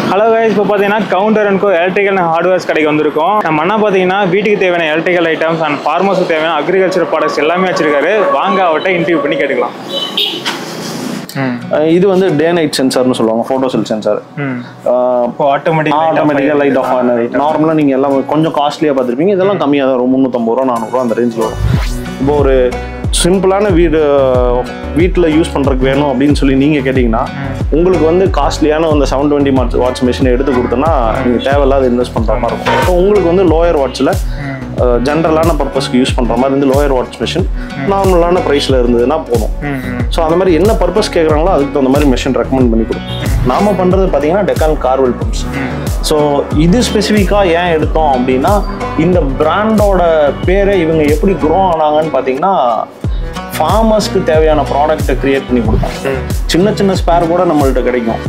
Hello guys, இப்போ பார்த்தீங்கன்னா Gounder and co electrical and hardwares கடைக்கு வந்திருக்கோம். நம்ம அண்ணா பார்த்தீங்கன்னா வீட்டுக்கு தேவையான எலக்ட்ரிக்கல் ஐட்டம்ஸ் அண்ட் ஃபார்மர்ஸுக்கு தேவையான அக்ரிகல்ச்சர் ப்ராடக்ட்ஸ் எல்லாமே வச்சிருக்காரு. வாங்க அவர்கிட்ட இன்டர்வியூ பண்ணி கேட்டுக்கலாம். இது வந்து டே நைட் சென்சார்னு சொல்லுவாங்க, போட்டோ செல் சென்சார். ஆட்டோமேட்டிக்கா லைட் ஆஃப் ஆன நார்மலாக நீங்கள் எல்லாம் கொஞ்சம் காஸ்ட்லியாக பார்த்துருப்பீங்க. இதெல்லாம் கம்மியாக தான், 350 ரூபா 400 ரூபா அந்த ரேஞ்சில் வரும். இப்போ ஒரு சிம்பிளான வீட்டில் யூஸ் பண்ணுறதுக்கு வேணும் அப்படின்னு சொல்லி நீங்கள் கேட்டிங்கன்னா உங்களுக்கு வந்து காஸ்ட்லியான அந்த 720 வாட்ஸ் மிஷினை எடுத்து கொடுத்தோன்னா நீங்கள் தேவையில்லாத இன்வெஸ்ட் பண்ணுற மாதிரி இருக்கும். ஸோ உங்களுக்கு வந்து லோயர் வாட்ஸில் ஜென்ரலான பர்பஸ்க்கு யூஸ் பண்ணுற மாதிரி இருந்து லோயர் வாட்ஸ் மிஷின் நார்மலான ப்ரைஸில் இருந்ததுன்னா போதும். ஸோ அந்த மாதிரி என்ன பர்பஸ் கேட்குறாங்களோ அதுக்கு தகுந்த மாதிரி மிஷின் ரெக்கமெண்ட் பண்ணி கொடுக்கும். நாம பண்ணுறது பார்த்தீங்கன்னா டெக்கான் கார்வெல் பம்ப்ஸ். ஸோ இது ஸ்பெசிஃபிக்காக ஏன் எடுத்தோம் அப்படின்னா இந்த பிராண்டோட பேரை இவங்க எப்படி க்ரோ ஆனாங்கன்னு பார்த்தீங்கன்னா ஃபார்மர்ஸ்க்கு தேவையான ப்ராடக்டை கிரியேட் பண்ணி கொடுத்தாங்க. சின்ன சின்ன ஸ்பேர் கூட நம்மள்ட்ட கிடைக்கும்.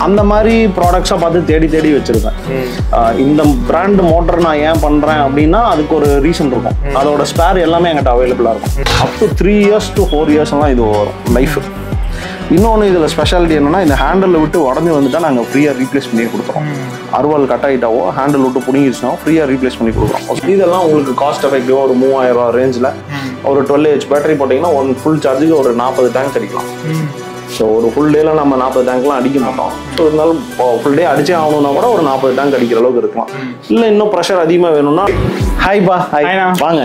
அந்த மாதிரி ப்ராடக்ட்ஸாக பார்த்து தேடி தேடி வச்சுருக்கேன். இந்த பிராண்ட் மோட்டர் நான் ஏன் பண்ணுறேன் அப்படின்னா அதுக்கு ஒரு ரீசன் இருக்கும். அதோட ஸ்பேர் எல்லாமே என்கிட்ட அவைலபிளாக இருக்கும். அப் டு 3 years to 4 yearsலாம் இது வரும் லைஃப். இன்னொன்று இதில் ஸ்பெஷாலிட்டி என்னன்னா இந்த ஹேண்டில் விட்டு உடஞ்சி வந்துட்டால் நாங்கள் ஃப்ரீயாக ரீப்ளேஸ் பண்ணி கொடுக்குறோம். அறுவால் கட் ஆகிட்டாவோ ஹேண்டில் விட்டு பிடிங்கிடுச்சுனா ஃப்ரீயாக ரீப்ளேஸ் பண்ணி கொடுக்குறோம். இதெல்லாம் உங்களுக்கு காஸ்ட் எஃபெக்டிவாக ஒரு 3000 ரூபா ரேஞ்சில் ஒரு 12H பேட்டரி போட்டிங்கன்னா ஒன் ஃபுல் சார்ஜுக்கு ஒரு 40 டேங்க் அடிக்கலாம். ஸோ ஒரு ஃபுல் டேல நம்ம 40 டேங்க்லாம் அடிக்க மாட்டோம். ஸோ இருந்தாலும் ஃபுல் டே அடிச்சே ஆகணும்னா கூட ஒரு 40 டேங்க் அடிக்கிற அளவுக்கு இருக்கலாம். இல்லை இன்னும் ப்ரெஷர் அதிகமாக வேணும்னா வாங்க.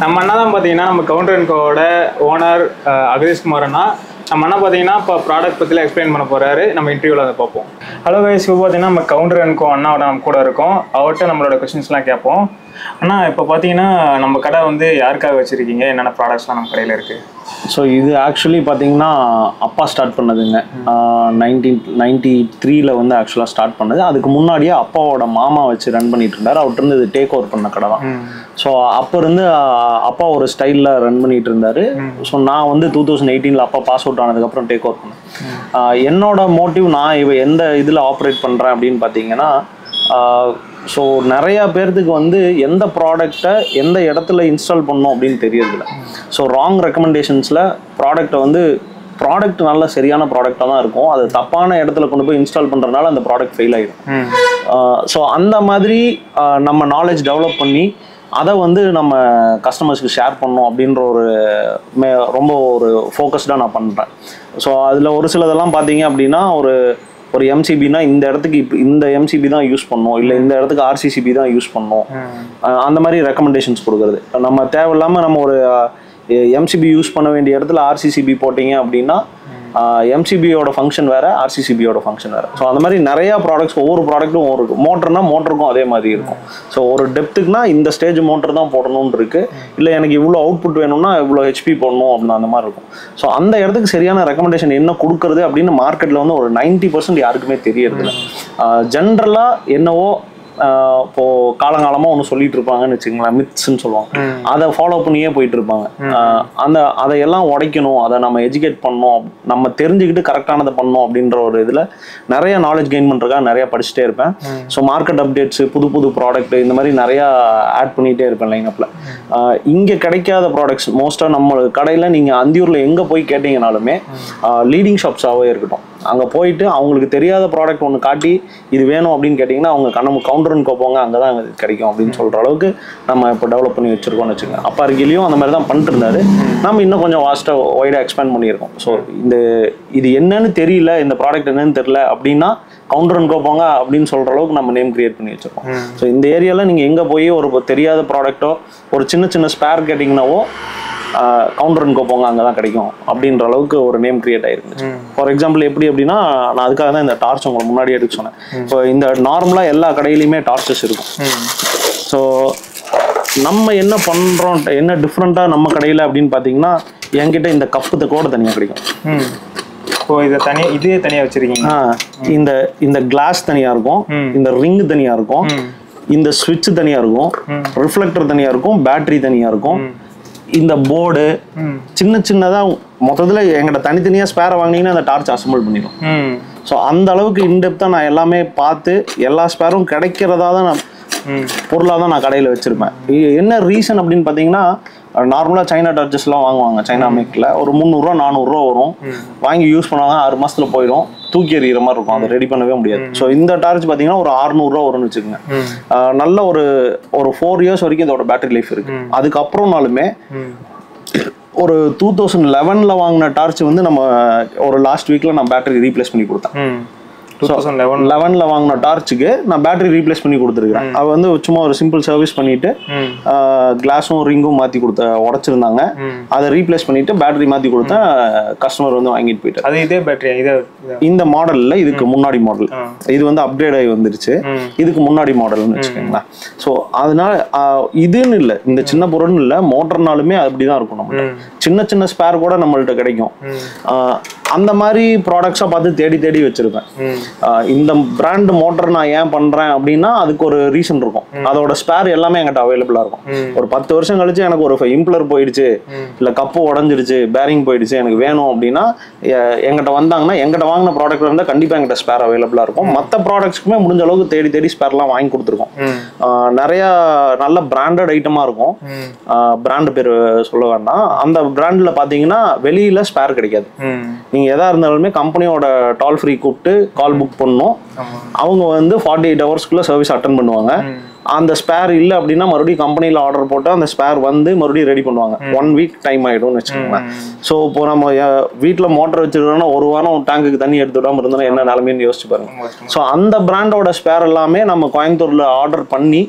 நம்ம அண்ணா தான் பார்த்தீங்கன்னா நம்ம கவுண்டர் அண்ட் கோவோட ஓனர் அகிலேஷ்குமார் அண்ணா. நம்ம அண்ணா பார்த்தீங்கன்னா இப்போ ப்ராடக்ட் பற்றிலாம் எக்ஸ்பிளைன் பண்ண போகிறாரு. நம்ம இன்டர்வியூவில் அதை பார்ப்போம். ஹலோ கைஸ், இப்போ பார்த்தீங்கன்னா நம்ம கவுண்டர் அண்ட் கோ அண்ணாவோட நம்ம கூட இருக்கோம். அவர்கிட்ட நம்மளோட கொஸ்டின்ஸ்லாம் கேட்போம். அண்ணா இப்போ பார்த்தீங்கன்னா நம்ம கடை வந்து யாருக்காக வச்சுருக்கீங்க, என்னென்ன ப்ராடக்ட்ஸ்லாம் நம்ம கடையில் இருக்குது? ஸோ இது ஆக்சுவலி பார்த்தீங்கன்னா அப்பா ஸ்டார்ட் பண்ணதுங்க. 1993 வந்து ஆக்சுவலாக ஸ்டார்ட் பண்ணது. அதுக்கு முன்னாடியே அப்பாவோட மாமா வச்சு ரன் பண்ணிட்டு இருந்தார். அவர்கிட்ட இது டேக் ஓவர் பண்ண கடை தான். ஸோ அப்போ இருந்து அப்பா ஒரு ஸ்டைலில் ரன் பண்ணிட்டு இருந்தார். ஸோ நான் வந்து 2018 அப்பா பாஸ் அவுட் ஆனதுக்கப்புறம் டேக் ஓவர் பண்ணேன். என்னோட மோட்டிவ் நான் எந்த இதில் ஆப்ரேட் பண்ணுறேன் அப்படின்னு பார்த்தீங்கன்னா ஸோ நிறையா பேர்த்துக்கு வந்து எந்த ப்ராடக்டை எந்த இடத்துல இன்ஸ்டால் பண்ணணும் அப்படின்னு தெரியறதில்ல. ஸோ ராங் ரெக்கமெண்டேஷன்ஸில் ப்ராடக்ட் நல்ல சரியான ப்ராடக்டாக தான் இருக்கும். அது தப்பான இடத்துல கொண்டு போய் இன்ஸ்டால் பண்ணுறதுனால அந்த ப்ராடக்ட் ஃபெயில் ஆகிடும். ஸோ அந்த மாதிரி நம்ம நாலேஜ் டெவலப் பண்ணி அதை வந்து நம்ம கஸ்டமர்ஸ்க்கு ஷேர் பண்ணணும் அப்படின்ற ரொம்ப ஒரு ஃபோக்கஸ்டாக நான் பண்ணுறேன். ஸோ அதில் ஒரு சிலதெல்லாம் பார்த்தீங்க அப்படின்னா ஒரு எம்சிபினா இந்த இடத்துக்கு இந்த எம்சிபி தான் யூஸ் பண்ணணும், இல்லை இந்த இடத்துக்கு ஆர்சிசிபி தான் யூஸ் பண்ணணும், அந்த மாதிரி ரெக்கமெண்டேஷன்ஸ் கொடுக்குறது. நம்ம தேவையில்லாமல் நம்ம ஒரு எம்சிபி யூஸ் பண்ண வேண்டிய இடத்துல ஆர்சிசிபி போட்டிங்க அப்படின்னா எம்சிபியோட ஃபங்க்ஷன் வேறு, ஆர்சிசிபியோட ஃபங்க்ஷன் வேறு. ஸோ அந்த மாதிரி நிறையா ப்ராடக்ட்ஸ், ஒவ்வொரு ப்ராடக்ட்டும் ஒரு மோட்டர்னா மோட்டருக்கும் அதே மாதிரி இருக்கும். ஸோ ஒரு டெப்த்துக்குனா இந்த ஸ்டேஜ் மோட்டர் தான் போடணும்னு இருக்குது, இல்லை எனக்கு இவ்வளோ அவுட்புட் வேணும்னா இவ்வளோ ஹெச்பி போடணும் அப்படின்னு அந்த மாதிரி இருக்கும். ஸோ அந்த இடத்துக்கு சரியான ரெக்கமெண்டேஷன் என்ன கொடுக்குறது அப்படின்னு மார்க்கெட்டில் வந்து ஒரு 90% யாருக்குமே தெரியறதில்ல. ஜென்ரலாக என்னவோ இப்போது காலங்காலமாக ஒன்று சொல்லிட்டு இருப்பாங்கன்னு வச்சுக்கோங்களேன், மித்ஸ்ன்னு சொல்லுவாங்க. அதை ஃபாலோ பண்ணியே போயிட்டு இருப்பாங்க. அதையெல்லாம் உடைக்கணும், அதை நம்ம எஜுகேட் பண்ணணும், நம்ம தெரிஞ்சுக்கிட்டு கரெக்டானதை பண்ணணும் அப்படின்ற ஒரு இதில் நிறைய நாலேஜ் கெயின் பண்ணுறதுக்காக நிறையா படிச்சுட்டே இருப்பேன். ஸோ மார்க்கெட் அப்டேட்ஸு, புது ப்ராடக்ட் இந்த மாதிரி நிறையா ஆட் பண்ணிகிட்டே இருப்பேன் லைனப்பில். இங்கே கிடைக்காத ப்ராடக்ட்ஸ் மோஸ்ட்டாக நம்ம கடையில் நீங்கள் அந்தியூரில் எங்கே போய் கேட்டிங்கனாலுமே லீடிங் ஷாப்ஸாகவே இருக்கட்டும், அங்கே போயிட்டு அவங்களுக்கு தெரியாத ப்ராடக்ட் ஒன்று காட்டி இது வேணும் அப்படின்னு கேட்டிங்கன்னா அவங்க கவுண்டர் அண்ட் கோ போங்க, அங்கே தான் கிடைக்கும் அப்படின்னு சொல்கிற அளவுக்கு நம்ம இப்போ டெவலப் பண்ணி வச்சுருக்கோம்னு வச்சுக்கோங்க. அப்பா இருக்கையிலையும் அந்த மாதிரி தான் பண்ணிட்டு இருந்தாரு. நம்ம இன்னும் கொஞ்சம் வாஸ்ட்டாக ஒய்டாக எக்ஸ்பேண்ட் பண்ணியிருக்கோம். ஸோ இது என்னன்னு தெரியல, இந்த ப்ராடக்ட் என்னன்னு தெரியல அப்படின்னா கவுண்டர் அண்ட் கோ போங்க அப்படின்னு சொல்கிற அளவுக்கு நம்ம நேம் கிரியேட் பண்ணி வச்சுருக்கோம். ஸோ இந்த ஏரியாவில் நீங்கள் எங்கே போய் ஒரு தெரியாத ப்ராடக்ட்டோ ஒரு சின்ன ஸ்பேர் கேட்டிங்கன்னாவோ கவுண்டர் அண்ட் கோ போங்க, அங்கே தான் கிடைக்கும் அப்படின்ற அளவுக்கு ஒரு நேம் கிரியேட் ஆகிருக்கு. ஃபார் எக்ஸாம்பிள் எப்படி அப்படின்னா, நான் அதுக்காக தான் இந்த டார்ச் உங்களுக்கு முன்னாடி எடுக்க சொன்னேன். இப்போ இந்த நார்மலாக எல்லா கடையிலையுமே டார்ச்சஸ் இருக்கும். ஸோ நம்ம என்ன பண்ணுறோம், என்ன டிஃப்ரெண்ட்டாக நம்ம கடையில் அப்படின்னு பார்த்தீங்கன்னா என்கிட்ட இந்த கப்பு கூட தனியாக கிடைக்கும். இதே தனியாக வச்சிருக்கீங்க. இந்த கிளாஸ் தனியாக இருக்கும், இந்த ரிங் தனியாக இருக்கும், இந்த ஸ்விட்ச் தனியாக இருக்கும், ரிஃப்ளெக்டர் தனியாக இருக்கும், பேட்டரி தனியாக இருக்கும், இந்த போர்டு சின்னதாக மொத்தத்தில் எங்கிட்ட தனித்தனியாக ஸ்பேரை வாங்கினீங்கன்னா அந்த டார்ச் அசம்பிள் பண்ணிடும். ஸோ அந்த அளவுக்கு இன்டெப்த்தாக நான் எல்லாமே பார்த்து எல்லா ஸ்பேரும் கிடைக்கிறதா தான் நான் பொருளாக தான் நான் கடையில் வச்சுருப்பேன். என்ன ரீசன் அப்படின்னு பார்த்தீங்கன்னா, நார்மலாக சைனா டார்ச்சஸ்லாம் வாங்குவாங்க சைனா மேக்கில், ஒரு 300 ரூபா 400 ரூபா வரும். வாங்கி யூஸ் பண்ணுவாங்க, 6 மாதத்தில் போயிடும். தூக்கி எறிகிற மாதிரி இருக்கும், அதை ரெடி பண்ணவே முடியாது. ஸோ இந்த டார்ச் பார்த்தீங்கன்னா ஒரு 600 ரூபா வரும்னு வச்சுக்கோங்க. நல்ல ஒரு 4 இயர்ஸ் வரைக்கும் இதோட பேட்டரி லைஃப் இருக்கு. அதுக்கப்புறம்னாலுமே ஒரு 2011 வாங்கின டார்ச் வந்து நம்ம ஒரு லாஸ்ட் வீக்ல நான் பேட்டரி ரீப்ளேஸ் பண்ணி கொடுத்தேன். 2011 வாங்கின டார்ச்சுக்கு நான் பேட்டரி ரீப்ளேஸ் பண்ணி கொடுத்துருக்கேன். அது வந்து சும்மா ஒரு சிம்பிள் சர்வீஸ் பண்ணிட்டு கிளாஸும் ரிங்கும் மாத்தி உடைச்சிருந்தாங்க, அதை ரீப்ளேஸ் பண்ணிட்டு பேட்டரி மாத்தி கொடுத்தேன். கஸ்டமர் வந்து வாங்கிட்டு போயிட்டாரு. அது இதே பேட்டரி இந்த மாடல்ல இதுக்கு முன்னாடி மாடல், இது வந்து அப்டேட் ஆகி வந்துருச்சு. இதுக்கு முன்னாடி மாடல்னு வச்சுக்கோங்களேன். ஸோ அதனால இதுன்னு இல்லை, இந்த சின்ன பொருள்னு இல்லை, மோட்டர்னாலுமே அப்படிதான் இருக்கும். நம்ம சின்ன சின்ன ஸ்பேர் கூட நம்மள்ட்ட கிடைக்கும். அந்த மாதிரி ப்ராடக்ட்ஸா பார்த்து தேடி தேடி வச்சிருப்பேன். இந்த பிராண்ட் மோட்டர் நான் ஏன் பண்றேன் அப்படின்னா அதுக்கு ஒரு ரீசன் இருக்கும். அதோட ஸ்பேர் எல்லாமே என்கிட்ட அவைலபிளா இருக்கும். ஒரு 10 வருஷம் கழிச்சு எனக்கு ஒரு இம்ப்ளர் போயிடுச்சு, இல்ல கப்பு உடஞ்சிருச்சு, பேரிங் போயிடுச்சு, எனக்கு வேணும் அப்படின்னா என்கிட்ட வந்தாங்கன்னா என்கிட்ட வாங்கின ப்ராடக்ட் இருந்தால் கண்டிப்பா என்கிட்ட ஸ்பேர் அவைலபிளா இருக்கும். மற்ற ப்ராடக்ட்ஸ்க்குமே முடிஞ்ச அளவுக்கு தேடி தேடி ஸ்பேர்லாம் வாங்கி கொடுத்துருக்கோம். நிறைய நல்ல பிராண்டட் ஐட்டமா இருக்கும். பிராண்ட் பேர் சொல்ல வேண்டாம். அந்த பிராண்ட்ல பாத்தீங்கன்னா வெளியில ஸ்பேர் கிடைக்காது. நீங்க எதா இருந்தாலுமே கம்பெனியோட டால் ஃப்ரீ கூப்பிட்டு கால் புக் பண்ணணும். அவங்க வந்து 48 ஹவர்ஸ்க்குள்ள சர்வீஸ் அட்டன் பண்ணுவாங்க. அந்த ஸ்பேர் இல்லை அப்படின்னா மறுபடியும் கம்பெனியில் ஆர்டர் போட்டு அந்த ஸ்பேர் வந்து மறுபடியும் ரெடி பண்ணுவாங்க. 1 வீக் டைம் ஆகிடும்னு வச்சுக்கோங்களேன். ஸோ இப்போ நம்ம வீட்டில் மோட்டர் வச்சுருக்கோம்னா ஒரு வாரம் டேங்குக்கு தண்ணி எடுத்து விடாமல் இருந்தோம்னா என்ன நிலைமைன்னு யோசிச்சு பாருங்க. ஸோ அந்த பிராண்டோட ஸ்பேர் எல்லாமே நம்ம கோயம்புத்தூரில் ஆர்டர் பண்ணி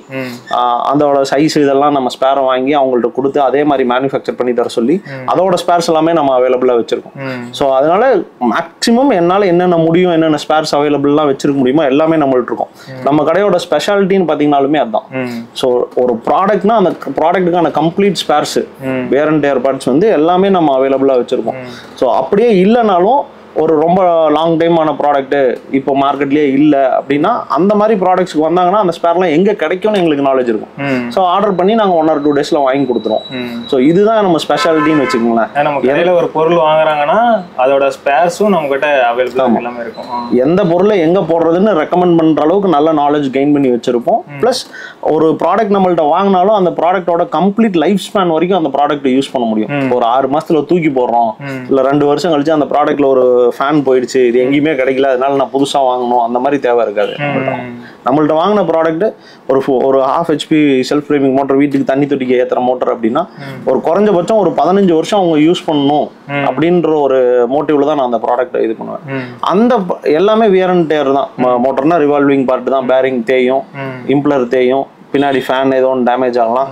அதோட சைஸ் இதெல்லாம் நம்ம ஸ்பேரை வாங்கி அவங்கள்ட்ட கொடுத்து அதே மாதிரி மேனுஃபேக்சர் பண்ணி தர சொல்லி அதோட ஸ்பேர்ஸ் எல்லாமே நம்ம அவைலபிளாக வச்சிருக்கோம். ஸோ அதனால மேக்ஸிமம் என்னால் என்னென்ன முடியும், என்னென்ன ஸ்பேர்ஸ் அவைலபிளாக வச்சிருக்க முடியுமோ எல்லாமே நம்மள்ட்ட இருக்கும். நம்ம கடையோட ஸ்பெஷாலிட்டின்னு பார்த்தீங்கன்னாலுமே அதான். சோ ஒரு ப்ராடக்ட்னா அந்த ப்ராடக்ட்டுக்கான complete spares, wear and tear parts வந்து எல்லாமே நம்ம அவைலபிளா வச்சிருக்கோம். சோ அப்படியே இல்லைனாலும் ஒரு ரொம்ப லாங் டைம் ஆன ப்ராடக்ட் இப்போ மார்க்கெட்லயே இல்லை அப்படின்னா அந்த மாதிரி ப்ராடக்ட்ஸ்க்கு வந்தாங்கன்னா அந்த ஸ்பேர்லாம் எங்க கிடைக்கும்னு எங்களுக்கு நாலேஜ் இருக்கும். ஸோ ஆர்டர் பண்ணி நாங்கள் 1 or 2 daysல வாங்கி கொடுத்துருவோம். ஸோ இதுதான் நம்ம ஸ்பெஷாலிட்டின்னு வச்சுக்கோங்களேன். நம்ம கடையில் ஒரு பொருள் வாங்குறாங்கன்னா அதோட ஸ்பேர்ஸும் நம்ம கிட்ட அவைலபிளாக எல்லாமே இருக்கும். எந்த பொருளை எங்க போடுறதுன்னு ரெக்கமெண்ட் பண்ற அளவுக்கு நல்ல நாலேஜ் கெயின் பண்ணி வச்சிருப்போம். பிளஸ் ஒரு ப்ராடக்ட் நம்மள்ட்ட வாங்கினாலும் அந்த ப்ராடக்டோட கம்ப்ளீட் லைஃப் ஸ்பேன் வரைக்கும் அந்த ப்ராடக்ட் யூஸ் பண்ண முடியும். ஒரு 6 மாசத்துல தூக்கி போடுறோம், இல்ல 2 வருஷம் கழிச்சு அந்த ப்ராடக்ட்ல ஒரு ஃபேன் போயிடுச்சு, இது எங்கேயுமே கிடைக்கல, அதனால நான் புதுசா வாங்கணும், அந்த மாதிரி தேவை இருக்காது. நம்மள்ட்ட வாங்கின ப்ராடக்ட் ஒரு 1/2 HP செல்ஃப் ஃப்ரேமிங் மோட்டர், வீட்டுக்கு தண்ணி தொட்டிக்கு ஏத்துற மோட்டர் அப்படின்னா ஒரு குறைஞ்சபட்சம் ஒரு 15 வருஷம் அவங்க யூஸ் பண்ணணும் அப்படின்ற ஒரு மோட்டிவ்ல தான் நான் அந்த ப்ராடக்ட் இது பண்ணுவேன். அந்த எல்லாமே வியர் அண்ட் டேர் தான். மோட்டர்னா ரிவால்விங் பார்ட் தான், பேரிங் தேயும், இம்ப்ளர் தேயும், பின்னாடி ஃபேன் ஏதோ ஒன்று டேமேஜ் ஆகலாம்.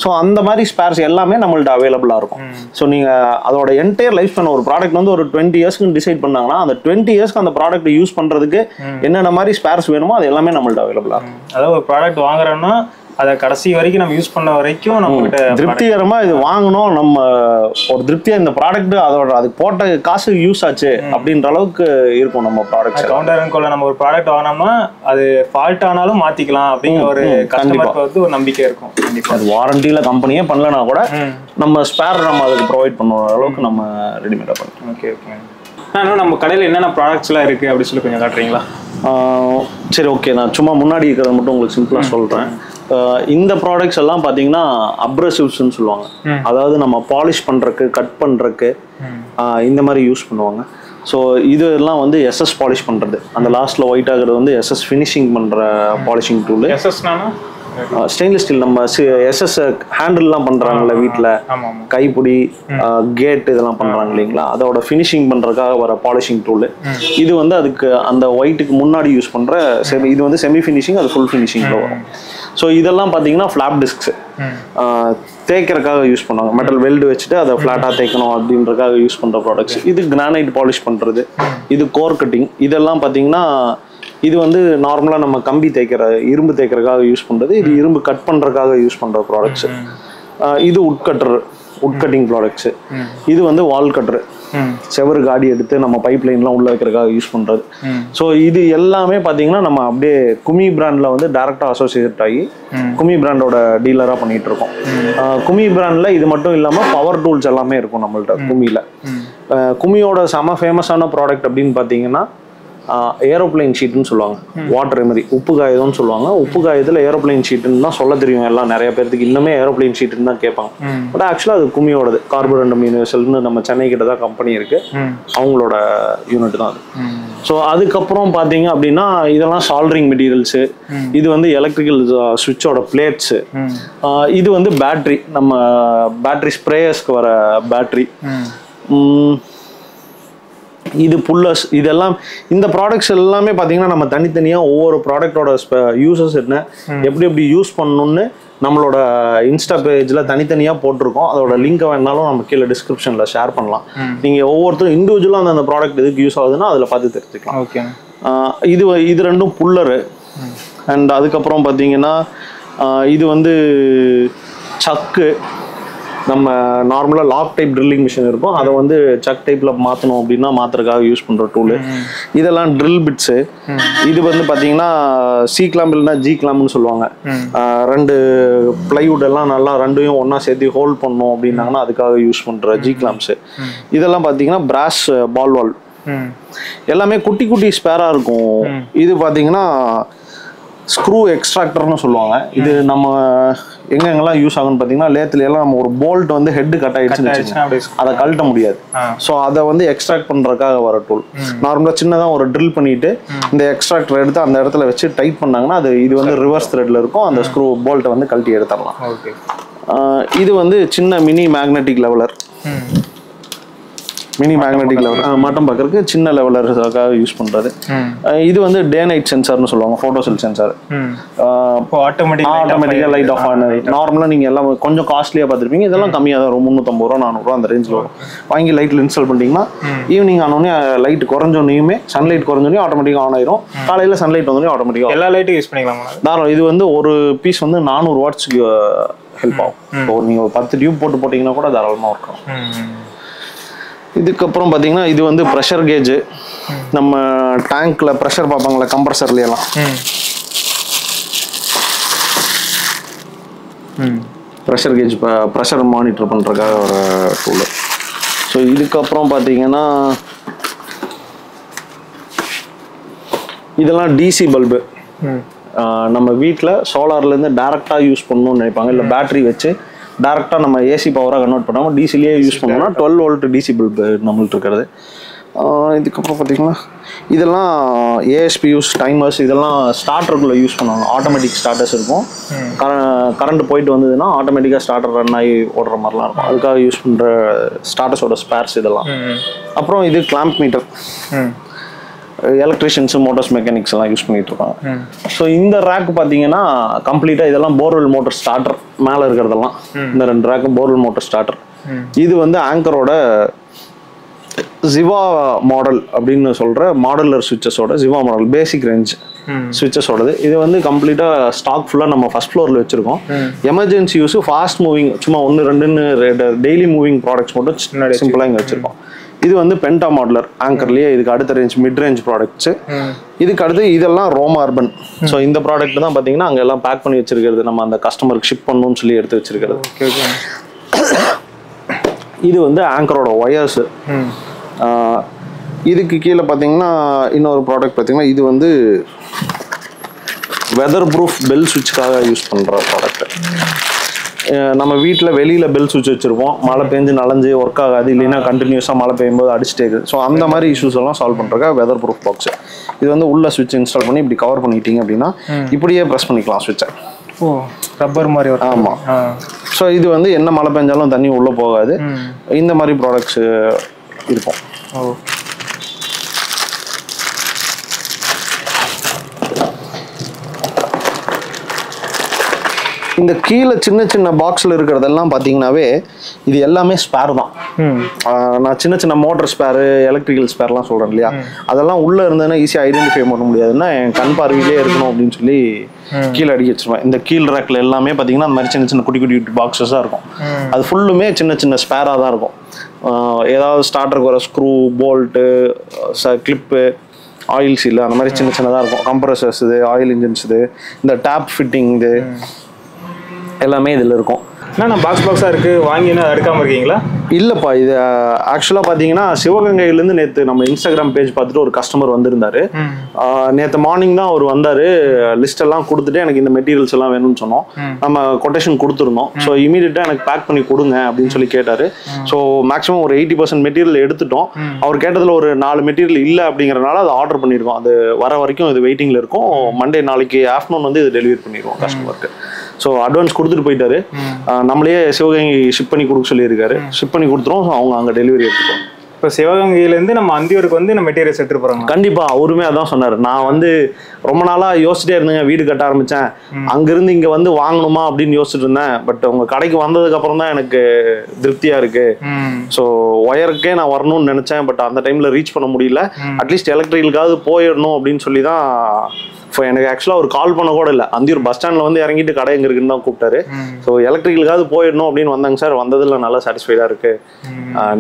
ஸோ அந்த மாதிரி ஸ்பேர்ஸ் எல்லாமே நம்மள்ட்ட அவைலபிளாக இருக்கும். ஸோ நீங்கள் அதோட என்டையர் லைஃப் ஸ்பேன் ஒரு ப்ராடக்ட் வந்து ஒரு 20 இயர்ஸ்க்கு டிசைட் பண்ணாங்கன்னா அந்த 20 இயர்ஸ்க்கு அந்த ப்ராடக்ட் யூஸ் பண்ணுறதுக்கு என்னென்ன மாதிரி ஸ்பேர்ஸ் வேணுமோ அது எல்லாமே நம்மள்ட்ட அவைலபிளாக இருக்கும். அதாவது ஒரு ப்ராடக்ட் வாங்குறோம்னா அதை கடைசி வரைக்கும் நம்ம யூஸ் பண்ண வரைக்கும் நம்ம கிட்ட திருப்திகரமா இது வாங்கணும், நம்ம ஒரு திருப்தியா இந்த ப்ராடக்ட் அதோட அதுக்கு போட்ட காசு யூஸ் ஆச்சு அப்படின்ற அளவுக்கு இருக்கும் நம்ம ப்ராடக்ட். கவுண்டர் அண்ட் கோல நம்ம ஒரு ப்ராடக்ட் வாங்கினோம்னா அது ஃபால்ட் ஆனாலும் மாத்திக்கலாம் அப்படிங்கிற ஒரு கஸ்டமருக்கு வந்து ஒரு நம்பிக்கை இருக்கும். அது வாரண்டியில கம்பெனியே பண்ணலனா கூட நம்ம ஸ்பேர் நம்ம அதுக்கு ப்ரொவைட் பண்ணுற அளவுக்கு நம்ம ரெடிமேடா பண்ணுறோம். Okay okay. நம்ம கடையில் என்னென்ன ப்ராடக்ட்ஸ்லாம் இருக்கு அப்படின்னு சொல்லி கொஞ்சம் காட்டுறீங்களா? சரி, ஓகே. நான் சும்மா முன்னாடி இருக்கிறத மட்டும் உங்களுக்கு சிம்பிளா சொல்றேன். இந்த ப்ராடக்ட்ஸ் எல்லாம் பார்த்தீங்கன்னா அப்ரசிவ்ஸ்ன்னு சொல்லுவாங்க. அதாவது நம்ம பாலிஷ் பண்ணுறக்கு, கட் பண்ணுறக்கு இந்த மாதிரி யூஸ் பண்ணுவாங்க. ஸோ இதெல்லாம் வந்து எஸ்எஸ் பாலிஷ் பண்ணுறது, அந்த லாஸ்ட்டில் ஒயிட் ஆகிறது வந்து எஸ்எஸ் ஃபினிஷிங் பண்ணுற பாலிஷிங் டூல். எஸ்எஸ்னா ஸ்டெயின்லெஸ் ஸ்டீல். நம்ம எஸ்எஸ் ஹேண்டில்லாம் பண்ணுறாங்கல்ல வீட்டில், கைப்பிடி, கேட் இதெல்லாம் பண்ணுறாங்க இல்லைங்களா, அதோட ஃபினிஷிங் பண்ணுறதுக்காக வர பாலிஷிங் டூல். இது வந்து அதுக்கு அந்த ஒயிட்டுக்கு முன்னாடி யூஸ் பண்ணுற இது வந்து செமி ஃபினிஷிங், அது ஃபுல் ஃபினிஷிங்கில் வரும். ஸோ இதெல்லாம் பார்த்தீங்கன்னா ஃப்ளாப் டிஸ்க்ஸ் தேய்க்கிறதுக்காக யூஸ் பண்ணுவாங்க. மெட்டல் வெல்டு வச்சுட்டு அதை ஃப்ளாட்டாக தேய்க்கணும் அப்படின்றதுக்காக யூஸ் பண்ணுற ப்ராடக்ட்ஸ். இது கிரானைட் பாலிஷ் பண்ணுறது, இது கோர் கட்டிங். இதெல்லாம் பார்த்தீங்கன்னா இது வந்து நார்மலாக நம்ம கம்பி தேய்க்கிற, இரும்பு தேய்க்கிறதுக்காக யூஸ் பண்ணுறது. இது இரும்பு கட் பண்ணுறதுக்காக யூஸ் பண்ணுற ப்ராடக்ட்ஸ். இது உட்கட்டிங் ப்ராடக்ட்ஸு. இது வந்து வால் கட்டரு, செவரு காடி எடுத்து நம்ம பைப் லைன்லாம் உள்ள வைக்கிறதுக்காக யூஸ் பண்ணுறது. ஸோ இது எல்லாமே பார்த்தீங்கன்னா நம்ம அப்படியே குமி பிராண்டில் வந்து டைரக்டாக அசோசியேட் ஆகி குமி பிராண்டோட டீலராக பண்ணிட்டு இருக்கோம். குமி பிராண்டில் இது மட்டும் இல்லாமல் பவர் டூல்ஸ் எல்லாமே இருக்கும் நம்மள்ட்ட குமியில். குமியோட செம ஃபேமஸான ப்ராடக்ட் அப்படின்னு பார்த்தீங்கன்னா ஏரோப்ளைன் ஷீட்னு சொல்லுவாங்க. வாட்டர் எமரி, உப்பு காகிதம்னு சொல்லுவாங்க. உப்பு காகிதத்தில் ஏரோப்ளைன் ஷீட்டுன்னு தான் சொல்ல தெரியும் எல்லாம் நிறைய பேருக்கு. இன்னுமே ஏரோப்ளைன் ஷீட்டுன்னு தான் கேட்பாங்க. பட் ஆக்சுவலாக அது குமியோடது. கார்பரண்டம் யூனிவர்சல்னு நம்ம சென்னை கிட்ட தான் கம்பெனி இருக்கு, அவங்களோட யூனிட் தான் அது. ஸோ அதுக்கப்புறம் பார்த்தீங்க அப்படின்னா இதெல்லாம் சால்டரிங் மெட்டீரியல்ஸு, இது வந்து எலக்ட்ரிக்கல் சுவிட்சோட பிளேட்ஸு, இது வந்து பேட்ரி, நம்ம பேட்ரி ஸ்ப்ரேயர்ஸ்க்கு வர பேட்ரி, இது புல்லர்ஸ், இதெல்லாம் இந்த ப்ராடக்ட்ஸ் எல்லாமே பார்த்தீங்கன்னா நம்ம தனித்தனியாக ஒவ்வொரு ப்ராடக்டோட யூசஸ் என்ன, எப்படி எப்படி யூஸ் பண்ணணும்னு நம்மளோட இன்ஸ்டா பேஜில் தனித்தனியாக போட்டிருக்கோம். அதோட லிங்க்கை வேணாலும் நம்ம கீழே டிஸ்கிரிப்ஷனில் ஷேர் பண்ணலாம். நீங்கள் ஒவ்வொருத்தரும் இண்டிவிஜுவலாக அந்த ப்ராடக்ட் எதுக்கு யூஸ் ஆகுதுன்னா அதில் பார்த்து தெரிஞ்சுக்கலாம். ஓகே. இது ரெண்டும் புல்லரு. அண்ட் அதுக்கப்புறம் பார்த்தீங்கன்னா இது வந்து சக்கு, நம்ம நார்மலாக லாக் டைப் ட்ரில்லிங் மிஷின் இருக்கும், அதை வந்து சக் டைப்பில் மாற்றணும் அப்படின்னா மாற்றுறதுக்காக யூஸ் பண்ணுற டூலு. இதெல்லாம் ட்ரில் பிட்ஸு. இது வந்து பார்த்தீங்கன்னா சி கிளாம்ப் இல்லைன்னா ஜி கிளாம்னு சொல்லுவாங்க. 2 பிளைவுட் எல்லாம் நல்லா ரெண்டையும் ஒன்றா சேர்த்து ஹோல்ட் பண்ணணும் அப்படின்னாங்கன்னா அதுக்காக யூஸ் பண்ணுற ஜி கிளாம்ப்ஸு. இதெல்லாம் பார்த்தீங்கன்னா பிராஸ் பால் வால், எல்லாமே குட்டி குட்டி ஸ்பேராக இருக்கும். இது பார்த்தீங்கன்னா ஸ்க்ரூ எக்ஸ்ட்ராக்டர்னு சொல்லுவாங்க. இது நம்ம எங்கெங்கெல்லாம் யூஸ் ஆகும்னு பார்த்தீங்கன்னா லேத்துல எல்லாம் நம்ம ஒரு போல்ட் வந்து ஹெட் கட் ஆயிடுச்சுன்னு அதை கழட்ட முடியாது. ஸோ அதை வந்து எக்ஸ்ட்ராக்ட் பண்ணுறதுக்காக வர டூல். நார்மலாக சின்னதாக ஒரு ட்ரில் பண்ணிட்டு இந்த எக்ஸ்ட்ராக்டர் எடுத்து அந்த இடத்துல வச்சு டைட் பண்ணாங்கன்னா இது வந்து ரிவர்ஸ் த்ரெட்ல இருக்கும், அந்த ஸ்க்ரூ போல்ட்டை வந்து கழட்டி எடுத்துடலாம். இது வந்து சின்ன mini magnetic leveller, mini magnetic leveller மட்டும் பார்க்கறதுக்கு சின்ன லெவலருக்காக யூஸ் பண்ணுறது. இது வந்து டே நைட் சென்சார்னு சொல்லுவாங்க, ஃபோட்டோ செல் சென்சார். ஆட்டோமேட்டிக்காக லைட் ஆஃப் ஆன. நார்மலாக நீங்கள் எல்லாம் கொஞ்சம் காஸ்ட்லியாக பார்த்துருப்பீங்க, இதெல்லாம் கம்மியாக தான் வரும், 350 ரூபா 400 ரூபா அந்த ரேஞ்சில் வரும். வாங்கி லைட்டில் இன்ஸ்டால் பண்ணிட்டீங்கன்னா ஈவினிங் ஆனோடனே லைட் குறைஞ்சோன்னையுமே சன்லைட் குறைஞ்சோடனே ஆட்டோமேட்டிக்காக ஆன் ஆயிரும். காலையில் சன்லைட் வந்தோடனே ஆட்டோமேட்டிக்காக எல்லா லைட்டும் யூஸ் பண்ணிக்கலாம் தாராளம். இது வந்து ஒரு பீஸ் வந்து 400 வாட்ஸ்க்கு ஹெல்ப் ஆகும். ஸோ நீங்கள் ஒரு 10 டியூப் போட்டிங்கன்னா கூட தாராளமாக இருக்கும். இதுக்கப்புறம் பார்த்தீங்கன்னா இது வந்து ப்ரெஷர் கேஜ், நம்ம டேங்க்ல ப்ரெஷர் பார்ப்பாங்களா கம்ப்ரஸர்லாம், ப்ரெஷர் கேஜ் ப்ரெஷர் மானிட்டர் பண்ணுறதுக்காக ஒரு டூல். ஸோ இதுக்கப்புறம் பார்த்தீங்கன்னா இதெல்லாம் டிசி பல்பு. நம்ம வீட்டில் சோலார்லேருந்து டேரெக்டாக யூஸ் பண்ணணும்னு நினைப்பாங்க, இல்லை பேட்டரி வச்சு டேரெக்டாக நம்ம ஏசி பவராக கன்வெர்ட் பண்ணாமல் டிசிலேயே யூஸ் பண்ணோம்னா 12 வோல்ட் டிசி பல்பு நம்மள்ட்ட இருக்கிறது. இதுக்கப்புறம் பார்த்தீங்கன்னா இதெல்லாம் ஏஎஸ்பியூஸ் டைமர்ஸ், இதெல்லாம் ஸ்டார்டருக்குள்ளே யூஸ் பண்ணுவாங்க. ஆட்டோமேட்டிக் ஸ்டார்டர்ஸ் இருக்கும், கரண்ட் போயிட்டு வந்ததுன்னா ஆட்டோமேட்டிக்காக ஸ்டார்டர் ரன் ஆகி ஓடுற மாதிரிலாம் இருக்கும், அதுக்காக யூஸ் பண்ணுற ஸ்டார்டர்ஸோட ஸ்பேர்ஸ் இதெல்லாம். அப்புறம் இது கிளாம்ப் மீட்டர், எலக்ட்ரிஷியன்ஸு மோட்டார்ஸ் மெக்கானிக்ஸ் எல்லாம் யூஸ் பண்ணிட்டு இருக்காங்க. ஸோ இந்த ரேக் பார்த்தீங்கன்னா கம்ப்ளீட்டாக இதெல்லாம் போர்வெல் மோட்டர் ஸ்டார்டர், மேலே இருக்கிறதெல்லாம் இந்த 2 ரேக்கும் போர்வெல் மோட்டர் ஸ்டார்டர். இது வந்து ஆங்கரோட ஜிவா மாடல் அப்படின்னு சொல்கிற மாடலர் சுவிச்சஸோட ஜிவா மாடல் பேசிக் ரேஞ்ச் சுவிச்சஸோடது. இது வந்து கம்ப்ளீட்டாக ஸ்டாக் ஃபுல்லாக நம்ம ஃபர்ஸ்ட் ஃப்ளோரில் வச்சுருக்கோம். எமர்ஜென்சி யூஸ் ஃபாஸ்ட் மூவிங் சும்மா 1-2 டெய்லி மூவிங் ப்ராடக்ட்ஸ் மட்டும் சிம்பிளாக இங்கே வச்சுருக்கோம். இது வந்து பென்டா மாடலர் ஆங்கர்லேயே, இதுக்கு அடுத்த ரேஞ்ச் மிட் ரேஞ்ச் ப்ராடக்ட்ஸு. இதுக்கு அடுத்து இதெல்லாம் ரோம் அர்பன். ஸோ இந்த ப்ராடக்ட் தான் பார்த்தீங்கன்னா அங்கே எல்லாம் பேக் பண்ணி வச்சிருக்கிறது, நம்ம அந்த கஸ்டமருக்கு ஷிப் பண்ணணும்னு சொல்லி எடுத்து வச்சிருக்கிறது. இது வந்து ஆங்கரோட ஒயர்ஸு. இதுக்கு கீழே பார்த்தீங்கன்னா இன்னொரு ப்ராடக்ட் பார்த்தீங்கன்னா இது வந்து வெதர் ப்ரூஃப் பெல் சுவிட்சுக்காக யூஸ் பண்ணுற ப்ராடக்ட். நம்ம வீட்டில் வெளியில் பெல் சுவிட்ச் வச்சுருப்போம், மழை பெஞ்சு நனைஞ்சு ஒர்க் ஆகாது, இல்லைன்னா கண்டினியூஸாக மழை பெய்யும்போது அடிச்சுட்டே இருக்குது. ஸோ அந்த மாதிரி இஷ்யூஸ் எல்லாம் சால்வ் பண்ணுறதுக்காக வெதர் ப்ரூஃப் பாக்ஸ். இது வந்து உள்ள சுவிட்ச் இன்ஸ்டால் பண்ணி இப்படி கவர் பண்ணிட்டீங்க அப்படின்னா இப்படியே ப்ரெஸ் பண்ணிக்கலாம் சுவிட்சை. ரப்பர் மாதிரி வரும். ஆமாம். ஸோ இது வந்து என்ன மழை பெஞ்சாலும் தண்ணி உள்ளே போகாது, இந்த மாதிரி ப்ராடக்ட்ஸ் இருக்கும். இந்த கீழே சின்ன சின்ன பாக்ஸில் இருக்கிறதெல்லாம் பார்த்தீங்கன்னாவே இது எல்லாமே ஸ்பேர் தான். நான் சின்ன சின்ன மோட்டர் ஸ்பேரு, எலக்ட்ரிக்கல் ஸ்பேர்லாம் சொல்கிறேன் இல்லையா, அதெல்லாம் உள்ளே இருந்ததுன்னா ஈஸியாக ஐடென்டிஃபை பண்ண முடியாதுன்னா என் கண் பார்வையிலே இருக்கணும் அப்படின்னு சொல்லி கீழே அடிக்க வச்சிருவேன். இந்த கீழ் ரேக்கில் எல்லாமே பார்த்தீங்கன்னா அந்த மாதிரி சின்ன சின்ன குட்டி குட்டி பாக்ஸஸாக இருக்கும். அது ஃபுல்லுமே சின்ன சின்ன ஸ்பேராக தான் இருக்கும். ஏதாவது ஸ்டார்டருக்கு வர screw, bolt, clip, oil seal அந்த மாதிரி சின்ன சின்னதாக இருக்கும். கம்ப்ரஸர்ஸ் இது, ஆயில் இன்ஜின்ஸ் இது, இந்த டேப் ஃபிட்டிங் இது எல்லாமே இதில் இருக்கும். நான் பாக்ஸாக இருக்குது, வாங்கினா எடுக்காமல் இருக்கீங்களா? இல்லைப்பா, இது ஆக்சுவலாக பார்த்தீங்கன்னா சிவகங்கையிலேருந்து நேற்று நம்ம இன்ஸ்டாகிராம் பேஜ் பார்த்துட்டு ஒரு கஸ்டமர் வந்திருந்தாரு. நேற்று மார்னிங் தான் அவர் வந்தார். லிஸ்ட் எல்லாம் கொடுத்துட்டு எனக்கு இந்த மெட்டீரியல்ஸ் எல்லாம் வேணும்னு சொன்னோம். நம்ம கொட்டேஷன் கொடுத்துருந்தோம். ஸோ இமீடியட்டாக எனக்கு பேக் பண்ணி கொடுங்க அப்படின்னு சொல்லி கேட்டார். ஸோ மேக்ஸிமம் ஒரு 80% மெட்டீரியல் எடுத்துட்டோம். அவர் கேட்டதில் ஒரு 4 மெட்டீரியல் இல்லை அப்படிங்கிறனால அதை ஆர்டர் பண்ணியிருக்கோம். அது வர வரைக்கும் இது வெயிட்டிங்கில் இருக்கும். மண்டே நாளைக்கு ஆஃப்டர்நூன் வந்து இது டெலிவரி பண்ணிடுவோம் கஸ்டமருக்கு. ஸோ அட்வான்ஸ் கொடுத்துட்டு போயிட்டாரு. நம்மளே சிவகங்கை ஷிப் பண்ணி கொடுக்க சொல்லியிருக்காரு. ஷிப் பண்ணி கொடுத்துரும். அவங்க அங்கே டெலிவரி எடுத்துக்கோம். இப்போ சிவகங்கையிலேருந்து நம்ம அந்தியூருக்கு வந்து நம்ம மெட்டீரியல்ஸ் எடுத்துட்டு போகிறோம். கண்டிப்பாக அவருமே அதான் சொன்னார். நான் வந்து ரொம்ப நாளாக யோசிச்சிட்டே இருந்தேங்க, வீடு கட்ட ஆரம்பித்தேன். அங்கேருந்து இங்கே வந்து வாங்கணுமா அப்படின்னு யோசிச்சுட்டு இருந்தேன். பட் உங்கள் கடைக்கு வந்ததுக்கப்புறம் தான் எனக்கு திருப்தியாக இருக்குது. ஸோ ஒயருக்கே நான் வரணும்னு நினச்சேன். பட் அந்த டைமில் ரீச் பண்ண முடியல. அட்லீஸ்ட் எலக்ட்ரிக்கலுக்காவது போயிடணும் அப்படின்னு சொல்லி தான் இப்போ எனக்கு ஆக்சுவலாக ஒரு கால் பண்ண கூட இல்லை. அந்தியூர் பஸ் ஸ்டாண்டில் வந்து இறங்கிட்டு கடை எங்கே இருக்குன்னு தான் கூப்பிட்டாரு. ஸோ எலக்ட்ரிக்கலுக்காவது போயிடணும் அப்படின்னு வந்தாங்க. சார் வந்ததில் நல்லா சாட்டிஸ்ஃபைடாக இருக்குது,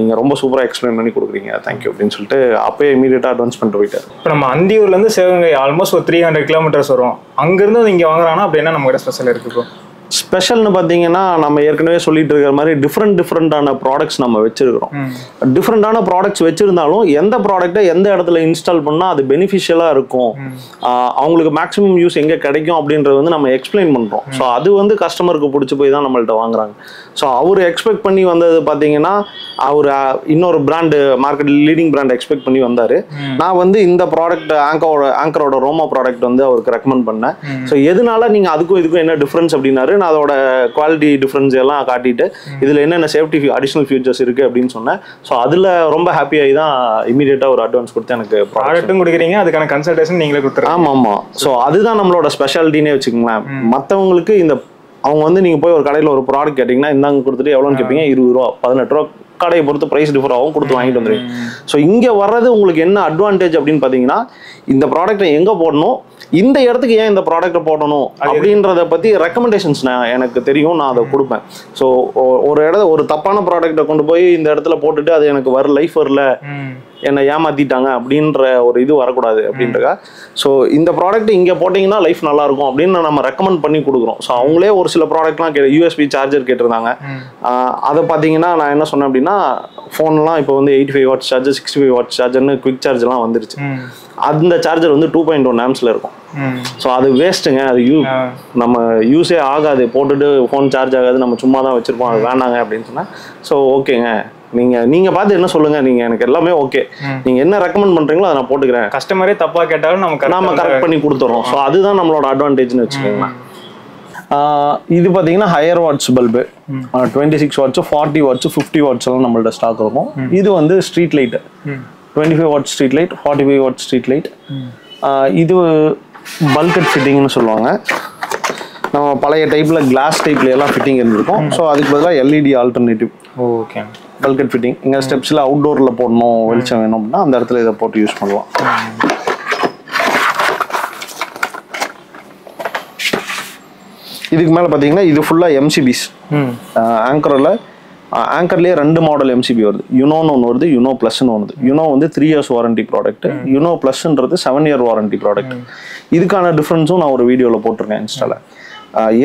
நீங்கள் ரொம்ப சூப்பராக எக்ஸ்பிளைன் பண்ணி கொடுக்குறீங்க, தேங்க்யூ அப்படின்னு சொல்லிட்டு அப்போயே இமீடியட்டாக அட்வான்ஸ் பண்ணிட்டு போயிட்டார். இப்போ நம்ம அந்தியூர்லேருந்து சிவகங்கை ஆல்மோஸ்ட் ஒரு 300 கிலோமீட்டர்ஸ் வரும். அங்கேருந்து இங்கே வாங்குறாங்கன்னா அப்படின்னா நம்ம கிட்ட ஸ்பெஷல் இருக்குது. இப்போ ஸ்பெஷல்னு பார்த்தீங்கன்னா நம்ம ஏற்கனவே சொல்லிட்டு இருக்கிற மாதிரி டிஃப்ரெண்டான ப்ராடக்ட்ஸ் நம்ம வச்சிருக்கிறோம். டிஃப்ரெண்டான ப்ராடக்ட்ஸ் வச்சிருந்தாலும் எந்த ப்ராடக்டை எந்த இடத்துல இன்ஸ்டால் பண்ணால் அது பெனிஃபிஷியலாக இருக்கும், அவங்களுக்கு மேக்ஸிமம் யூஸ் எங்கே கிடைக்கும் அப்படின்றது வந்து நம்ம எக்ஸ்பிளைன் பண்ணுறோம். ஸோ அது வந்து கஸ்டமருக்கு பிடிச்சி போய் தான் நம்மள்ட்ட வாங்குறாங்க. ஸோ அவர் எக்ஸ்பெக்ட் பண்ணி வந்தது பார்த்தீங்கன்னா அவர் இன்னொரு brand market leading brand expect பண்ணி வந்தார். நான் வந்து இந்த ப்ராடக்ட் ஆங்கரோட ரோமா ப்ராடக்ட் வந்து அவருக்கு ரெக்கமெண்ட் பண்ணேன். ஸோ எதனால நீங்கள் அதுக்கும் இதுக்கும் என்ன டிஃப்ரென்ஸ் அப்படின்னாரு. நான் அதோட குவாலிட்டி டிஃப்ரென்ஸ் எல்லாம் காட்டிட்டு இதில் என்னென்ன சேஃப்டி அடிஷனல் ஃபியூச்சர்ஸ் இருக்குது அப்படின்னு சொன்னேன். ஸோ அதில் ரொம்ப ஹாப்பியாகி தான் இமீடியட்டாக ஒரு அட்வான்ஸ் கொடுத்து எனக்கு ப்ராடக்ட்டும் கொடுக்குறீங்க, அதுக்கான கன்சல்டேஷன் நீங்களே கொடுத்துருங்க. ஆமாம். ஸோ அதுதான் நம்மளோட ஸ்பெஷாலிட்டினே வச்சுக்கோங்களேன். மற்றவங்களுக்கு இந்த அவங்க வந்து நீங்கள் போய் ஒரு கடையில் ஒரு ப்ராடக்ட் கேட்டிங்கன்னா இந்தாங்க கொடுத்துட்டு எவ்வளோன்னு கேட்பீங்க, 20 ரூபா 18 ரூபா, கடையை பொறுத்து ப்ரைஸ் டிஃபர் ஆகும், கொடுத்து வாங்கிட்டு வந்துடுங்க. ஸோ இங்கே வர்றது உங்களுக்கு என்ன அட்வான்டேஜ் அப்படின்னு பார்த்தீங்கன்னா இந்த ப்ராடக்ட்டை எங்கே போடணும், இந்த இடத்துக்கு ஏன் இந்த ப்ராடக்ட்டை போடணும் அப்படின்றத பற்றி ரெக்கமெண்டேஷன்ஸ் எனக்கு தெரியும், நான் அதை கொடுப்பேன். ஸோ ஒரு தப்பான ப்ராடக்ட்டை கொண்டு போய் இந்த இடத்துல போட்டுட்டு அது எனக்கு லைஃப் வரல, என்னை ஏமாத்திட்டாங்க அப்படின்ற ஒரு இது வரக்கூடாது அப்படின்றக்கா. ஸோ இந்த ப்ராடக்ட் இங்கே போட்டிங்கன்னா லைஃப் நல்லாயிருக்கும் அப்படின்னு நம்ம ரெக்கமெண்ட் பண்ணி கொடுக்குறோம். ஸோ அவங்களே ஒரு சில ப்ராடக்ட்லாம் யூஎஸ்பி சார்ஜர் கேட்டிருந்தாங்க. அதை பார்த்தீங்கன்னா நான் என்ன சொன்னேன் அப்படின்னா ஃபோன்லாம் இப்போ வந்து 85 வாட்ஸ் சார்ஜர் 65 வாட்ஸ் சார்ஜர்னு குவிக் சார்ஜர்லாம் வந்துருச்சு. அந்த சார்ஜர் வந்து 2.1 ஆம்ஸில் இருக்கும். ஸோ அது வேஸ்ட்டுங்க, அது நம்ம யூஸே ஆகாது, போட்டுட்டு ஃபோன் சார்ஜ் ஆகாது, நம்ம சும்மா தான் வச்சுருப்போம், அது வேணாங்க அப்படின்னு சொன்னேன். ஸோ ஓகேங்க, நீங்கள் பார்த்து என்ன சொல்லுங்கள், நீங்கள் எனக்கு எல்லாமே ஓகே, நீங்கள் என்ன ரெக்கமெண்ட் பண்ணுறீங்களோ அதை நான் போட்டுக்கிறேன். கஸ்டமரே தப்பாக கேட்டாலும் நம்ம கரெக்ட் பண்ணி கொடுத்துறோம். ஸோ அதுதான் நம்மளோட அட்வான்டேஜ்னு வச்சுக்கோங்களேன். இது பார்த்தீங்கன்னா higher watts bulb 26 watts 40 watts 50 watts எல்லாம் நம்மள்ட்ட ஸ்டாக் இருக்கும். இது வந்து street light 25 watts street light 45 watts street light. இது பல்கட் ஃபிட்டிங்னு சொல்லுவாங்க. நம்ம பழைய டைப்பில் கிளாஸ் டைப்ல எல்லாம் ஃபிட்டிங் இருந்திருக்கும். ஸோ அதுக்கு பதிலாக எல்இடி ஆல்டர்னேட்டிவ். ஓகே. பல்கட் ஃபிட்டிங் இங்கே ஸ்டெப்ஸில் அவுட்டோரில் போடணும், வெளிச்சம் வேணும் அப்படின்னா அந்த இடத்துல இதை போட்டு யூஸ் பண்ணலாம். இதுக்கு மேலே பார்த்தீங்கன்னா இது ஃபுல்லாக எம்சிபிஸ். ஆங்கர்லேயே 2 மாடல் எம்சிபி வருது. யுனோன்னு ஒன்று வருது, யுனோ ப்ளஸ்ன்னு ஒன்று. யுனோ வந்து 3 இயர்ஸ் வாரண்டி ப்ராடக்ட், யுனோ ப்ளஸ்ன்றது 7 இயர் வாரண்டி ப்ராடக்ட். இதுக்கான டிஃப்ரென்ஸும் நான் ஒரு வீடியோவில் போட்டிருக்கேன் இன்ஸ்டால.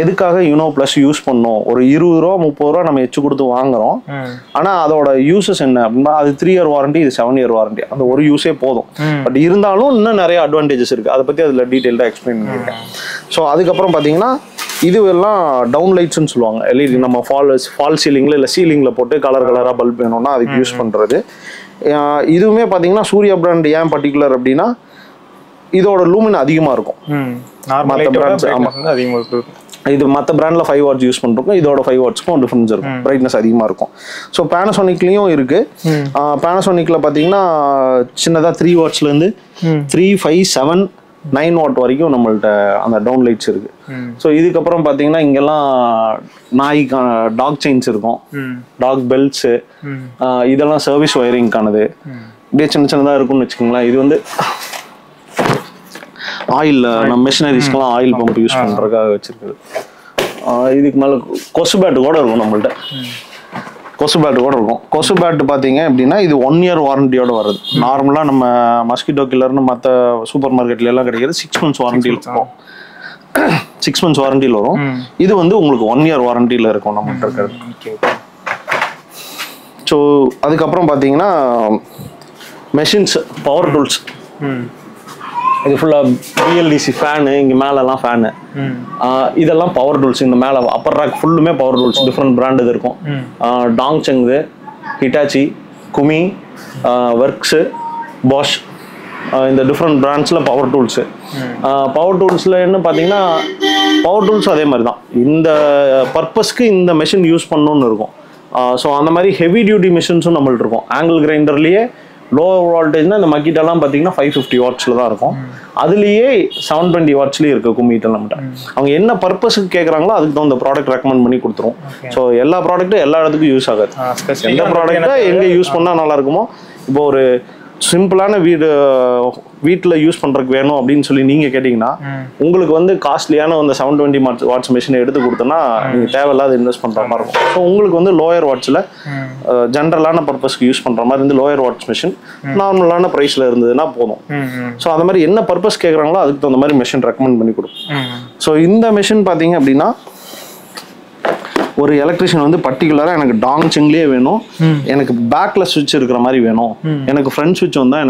எதுக்காக யுனோ ப்ளஸ் யூஸ் பண்ணோம், ஒரு 20 ரூபா 30 ரூபா நம்ம எச்சு கொடுத்து வாங்குறோம். ஆனால் அதோட யூசஸ் என்ன அப்படின்னா அது 3 இயர் வாரண்டி, இது 7 இயர் வாரண்டி. அந்த ஒரு யூஸே போதும். பட் இருந்தாலும் இன்னும் நிறைய அட்வான்டேஜஸ் இருக்குது, அதை பற்றி அதில் டீட்டெயில்டாக எக்ஸ்பிளைன் பண்ணியிருக்கேன். ஸோ அதுக்கப்புறம் பார்த்தீங்கன்னா இதுவெல்லாம் டவுன் லைட்ஸ்ன்னு சொல்லுவாங்க. எல்இடி நம்ம ஃபால் சீலிங்கில் இல்லை சீலிங்கில் போட்டு கலராக பல்ப் வேணும்னா அதுக்கு யூஸ் பண்ணுறது. இதுவுமே பார்த்தீங்கன்னா சூர்யா பிராண்ட் ஏன் பர்டிகுலர் அப்படின்னா இதோட லூமின் அதிகமாக இருக்கும். மற்ற பிராண்ட்ஸ் இது மற்ற பிராண்டில் 5 வாட்ஸ் யூஸ் பண்ணுறோம், இதோட 5 வாட்ஸ்க்கும் டிஃப்ரென்ஸ் இருக்கும், பிரைட்னஸ் அதிகமாக இருக்கும். ஸோ பேனசோனிக்லேயும் இருக்குது. பேனசோனிக்கில் பார்த்தீங்கன்னா சின்னதாக 3 வாட்ஸ்லேருந்து 3, 5, 7, 9 வாட் வரைக்கும் நம்மள்ட்ட அந்த டவுன் லைட்ஸ் இருக்கு. ஸோ இதுக்கப்புறம் பார்த்தீங்கன்னா இங்கெல்லாம் டாக் செயின்ஸ் இருக்கும், டாக் பெல்ட்ஸு, இதெல்லாம் சர்வீஸ் ஒயரிங்கானது. இப்படியே சின்னதாக இருக்கும்னு வச்சுக்கோங்களேன். இது வந்து ஆயில் நம்ம மிஷினரிஸ்க்கெல்லாம் ஆயில் பம்ப் யூஸ் பண்ணுறதுக்காக வச்சுருக்குது. இதுக்கு மேலே கொசு பேட்டு கூட இருக்கும் நம்மள்ட்ட. கொசு பேட்டு பார்த்தீங்க அப்படின்னா இது 1 இயர் வாரண்டியோட வருது. நார்மலாக நம்ம மஸ்கிட்டோ கில்லர்னு மற்ற சூப்பர் மார்க்கெட்ல எல்லாம் கிடைக்கிறது 6 months வாரண்டியில் இருக்கும். 6 months வாரண்டியில் வரும். இது வந்து உங்களுக்கு 1 இயர் வாரண்டியில் இருக்கும் நம்மகிட்ட இருக்கிறது. ஸோ அதுக்கப்புறம் பார்த்தீங்கன்னா மெஷின்ஸ், பவர் டூல்ஸ். இது ஃபுல்லாக பிஎல்டிசி ஃபேனு, இங்கே மேலெல்லாம் ஃபேனு, இதெல்லாம் பவர் டூல்ஸ். இந்த மேலே அப்பர் ரேக் ஃபுல்லுமே பவர் டூல்ஸ், டிஃப்ரெண்ட் பிராண்டு இருக்கும். டாங்செங்கு, ஹிட்டாச்சி, குமி, ஒர்க்ஸு, பாஷ், இந்த டிஃப்ரெண்ட் பிராண்ட்ஸில் பவர் டூல்ஸு. பவர் டூல்ஸில் என்ன பார்த்தீங்கன்னா பவர் டூல்ஸ் அதே மாதிரி தான், இந்த பர்பஸ்க்கு இந்த மெஷின் யூஸ் பண்ணணுன்னு இருக்கும். ஸோ அந்த மாதிரி ஹெவி டியூட்டி மிஷின்ஸும் நம்மள்ட்ட இருக்கும். ஆங்கிள் கிரைண்டர்லேயே லோவர் வால்டேஜ்னா இந்த மக்கிட்டெல்லாம் பார்த்தீங்கன்னா 550 வாட்ஸில் தான் இருக்கும். அதுலேயே 720 வாட்ஸ்லேயே இருக்குது கும்மிட்ட நம்மகிட்ட. அவங்க என்ன பர்பஸுக்கு கேட்குறாங்களோ அதுக்கு தான் இந்த ப்ராடக்ட் ரெக்கமெண்ட் பண்ணி கொடுத்துரும். ஸோ எல்லா ப்ராடக்ட்டும் எல்லா இடத்துக்கும் யூஸ் ஆகாது. எந்த ப்ராடக்ட்டை எங்கே யூஸ் பண்ணால் நல்லா இருக்குமோ, இப்போ ஒரு சிம்பிளான வீட்டில் யூஸ் பண்ணுறதுக்கு வேணும் அப்படின்னு சொல்லி நீங்கள் கேட்டிங்கன்னா உங்களுக்கு வந்து காஸ்ட்லியான அந்த 720 வாட்ஸ் மிஷினை எடுத்து கொடுத்தோன்னா நீங்கள் தேவையில்லாத இன்வெஸ்ட் பண்ணுற மாதிரி இருக்கும். ஸோ உங்களுக்கு வந்து லோயர் வாட்ஸில் ஜென்ரலான பர்பஸ்க்கு யூஸ் பண்ணுற மாதிரி இருந்து லோயர் வாட்ஸ் மிஷின் நார்மலான ப்ரைஸில் இருந்ததுன்னா போதும். ஸோ அந்த மாதிரி என்ன பர்பஸ் கேட்குறாங்களோ அதுக்கு தகுந்த மாதிரி மிஷின் ரெக்கமெண்ட் பண்ணி கொடுக்கும். ஸோ இந்த மிஷின் பார்த்தீங்க அப்படின்னா ஒரு எலக்ட்ரிஷியன் வந்து பர்டிகுலராக எனக்கு டாங்செங்லேயே வேணும், எனக்கு பேக்ல சுவிட்ச் இருக்கிற மாதிரி வேணும், எனக்கு ஃப்ரண்ட் சுவிட்ச் வந்தால்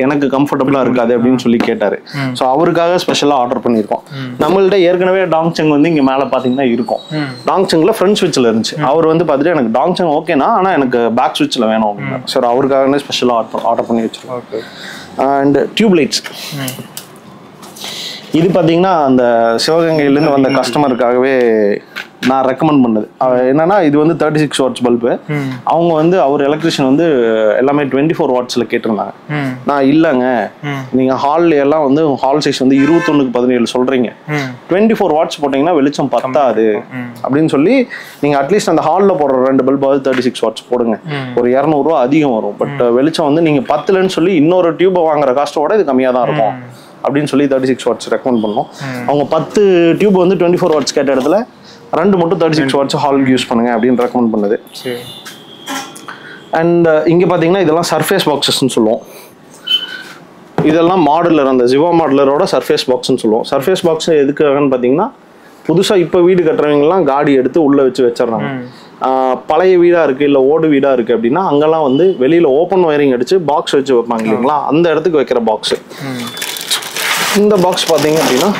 எனக்கு கம்ஃபர்டபுளாக இருக்காது அப்படின்னு சொல்லி கேட்டார். ஸோ அவருக்காக ஸ்பெஷலாக ஆர்டர் பண்ணியிருக்கோம். நம்மள்ட்ட ஏற்கனவே டாங்செங் வந்து இங்கே மேலே பார்த்தீங்கன்னா இருக்கும். டாங்செங்கில் ஃப்ரண்ட் சுவிட்சில் இருந்துச்சு. அவர் வந்து பார்த்துட்டு எனக்கு டாங்செங் ஓகேனா, ஆனால் எனக்கு பேக் சுவிட்சில் வேணும் அப்படின்னா சார் அவருக்காக ஸ்பெஷலாக ஆர்டர் பண்ணி வச்சிருக்கோம். அண்ட் டியூப் லைட்ஸ், இது பார்த்தீங்கன்னா அந்த சிவகங்கையிலேருந்து வந்த கஸ்டமருக்காகவே நான் ரெக்கமெண்ட் பண்ணது. என்னன்னா இது வந்து 36 வாட்ஸ் பல்பு. அவங்க வந்து அவர் எலக்ட்ரிஷியன் வந்து எல்லாமே 24 வாட்ஸ்ல கேட்டிருந்தாங்க. நான் இல்லைங்க, நீங்க ஹால்ல எல்லாம் வந்து ஹால் சைஸ் வந்து 21:17 சொல்றீங்க, 24 வாட்ஸ் போட்டீங்கன்னா வெளிச்சம் பத்தாது அப்படின்னு சொல்லி நீங்க அட்லீஸ்ட் அந்த ஹாலில் போடுற 2 பல்பாவது 36 வாட்ஸ் போடுங்க, ஒரு 200 ரூபா அதிகம் வரும், பட் வெளிச்சம் வந்து நீங்க 10லன்னு சொல்லி இன்னொரு டியூபை வாங்குற காஸ்ட்டோட இது கம்மியாக தான் இருக்கும் அப்படின்னு சொல்லி 36 வாட்ஸ் ரெக்கமெண்ட் பண்ணோம். அவங்க 10 டியூப் வந்து 24 வாட்ஸ் கேட்ட இடத்துல 2 மட்டும் 36 வாட்ஸ் ஹாலுக்கு யூஸ் பண்ணுங்க அப்படின்னு ரெக்கமெண்ட் பண்ணுது. அண்ட் இங்கே பார்த்தீங்கன்னா இதெல்லாம் சர்ஃபேஸ் பாக்ஸஸ்ன்னு சொல்லுவோம். இதெல்லாம் மாடுலர், அந்த ஜிவா மாடுலரோட சர்ஃபேஸ் பாக்ஸ்ன்னு சொல்லுவோம். சர்ஃபேஸ் பாக்ஸ் எதுக்காகன்னு பார்த்தீங்கன்னா புதுசாக இப்போ வீடு கட்டுறவங்கலாம் காடி எடுத்து உள்ளே வச்சிடறாங்க. பழைய வீடாக இருக்குது இல்லை ஓடு வீடாக இருக்குது அப்படின்னா அங்கெல்லாம் வந்து வெளியில் ஓப்பன் ஒயரிங் அடித்து பாக்ஸ் வச்சு வைப்பாங்க இல்லைங்களா, அந்த இடத்துக்கு வைக்கிற பாக்ஸு. இந்த பாக்ஸ் பார்த்தீங்க அப்படின்னா